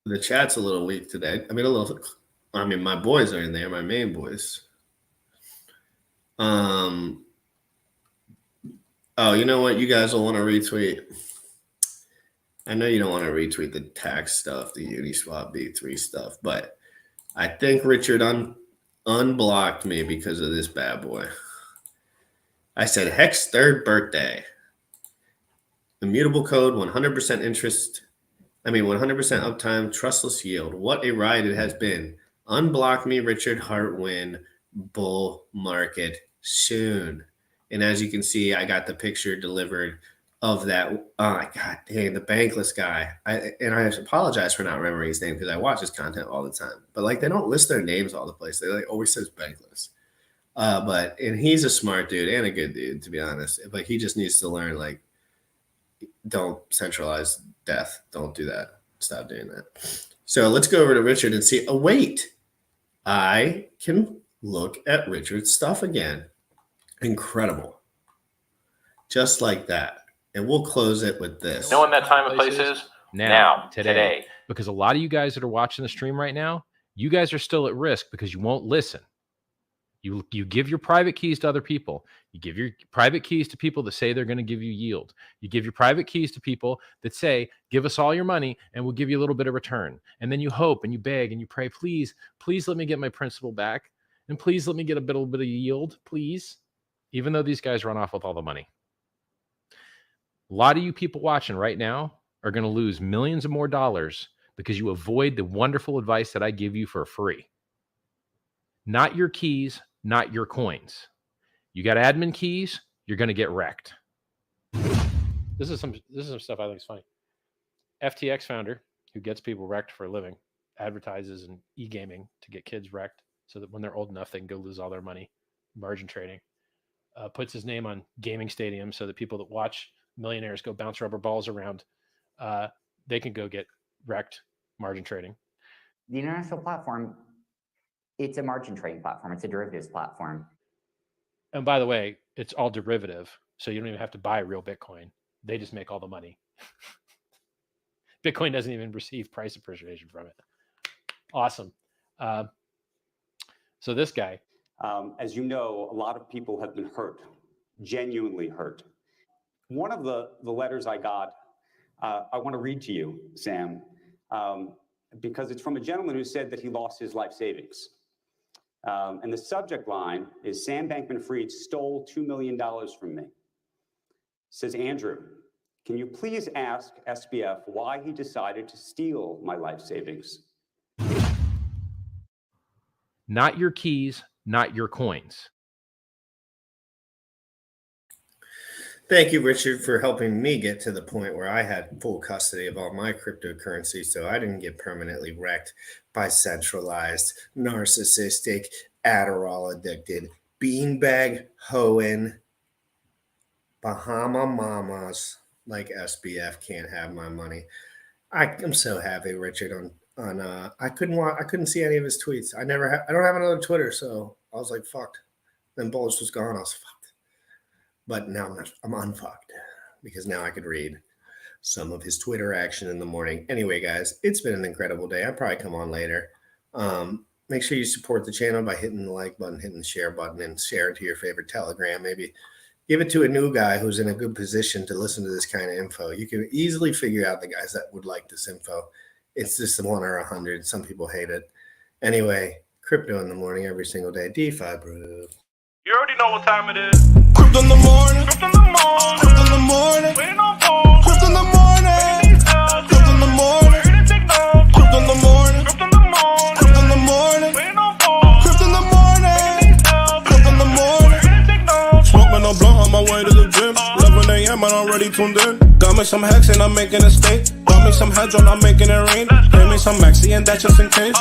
The chat's a little weak today. My boys are in there, my main boys. Oh, you know what? You guys will want to retweet. I know you don't want to retweet the tax stuff, the Uniswap V3 stuff, but I think Richard unblocked me because of this bad boy. I said, Heck's third birthday. Immutable code, 100% interest. 100% uptime, trustless yield. What a ride it has been. Unblock me, Richard Hartwin. Bull market soon. And as you can see, I got the picture delivered of that. Oh, God dang, the bankless guy. I apologize for not remembering his name because I watch his content all the time. But like, they don't list their names all the place. They like always says bankless. And he's a smart dude and a good dude, to be honest. But he just needs to learn, like, don't centralize death. Don't do that. Stop doing that. So let's go over to Richard and see. Oh, wait. I can look at Richard's stuff again. Incredible. Just like that. And we'll close it with this. You know when that time and place is? Now, today. Because a lot of you guys that are watching the stream right now, you guys are still at risk because you won't listen. You give your private keys to other people. You give your private keys to people that say they're going to give you yield. You give your private keys to people that say, give us all your money and we'll give you a little bit of return. And then you hope and you beg and you pray, please let me get my principal back. And please let me get a little bit of yield, please. Even though these guys run off with all the money. A lot of you people watching right now are going to lose millions of more dollars because you avoid the wonderful advice that I give you for free. Not your keys, not your coins. You got admin keys, you're going to get wrecked. This is some stuff I think is funny. FTX founder who gets people wrecked for a living advertises in e-gaming to get kids wrecked so that when they're old enough, they can go lose all their money. Margin trading. Puts his name on gaming stadiums so that people that watch millionaires go bounce rubber balls around, they can go get wrecked. Margin trading. The international platform, it's a margin trading platform. It's a derivatives platform. And by the way, it's all derivative. So you don't even have to buy real Bitcoin. They just make all the money. Bitcoin doesn't even receive price appreciation from it. Awesome. So this guy. As you know, a lot of people have been hurt, genuinely hurt. One of the letters I got, I want to read to you, Sam, because it's from a gentleman who said that he lost his life savings. And the subject line is, Sam Bankman-Fried stole $2 million from me. It says, Andrew, can you please ask SBF why he decided to steal my life savings? Not your keys, not your coins. Thank you, Richard, for helping me get to the point where I had full custody of all my cryptocurrency so I didn't get permanently wrecked by centralized, narcissistic, Adderall-addicted, beanbag hoeing, Bahama mamas like SBF can't have my money. I'm so happy, Richard, I couldn't see any of his tweets. I don't have another Twitter, so I was like, fucked. Then Bullish was gone. I was fucked. But now I'm unfucked because now I could read some of his Twitter action in the morning. Anyway, guys, it's been an incredible day. I'll probably come on later. Make sure you support the channel by hitting the like button, hitting the share button, and share it to your favorite Telegram. Maybe give it to a new guy who's in a good position to listen to this kind of info. You can easily figure out the guys that would like this info. It's just 1 or 100. Some people hate it. Anyway, crypto in the morning every single day. DeFi, bro. You already know what time it is. Crypto in the morning. Crypto in the morning. Crypto in the morning. Waiting on phone. Crypto in the morning. Crypto in the morning. Ready to take notes. Crypto in the morning. Crypto in the morning. Crypto in the morning. Waiting on phone. Crypto in the morning. Crypto in the morning. Ready to take notes. Smoking a blunt on my way to the gym. 11 a.m. and I'm already tuned in. Got me some hacks and I'm making a stake. Got me some hedron, I'm making it rain. Pay me some maxi and that's just in case.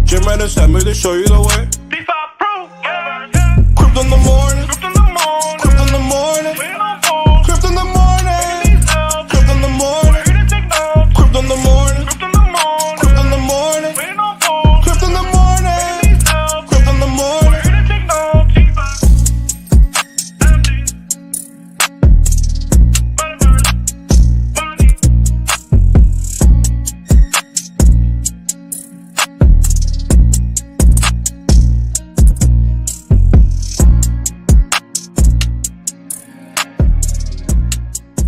Jim ready to send me to show you the way.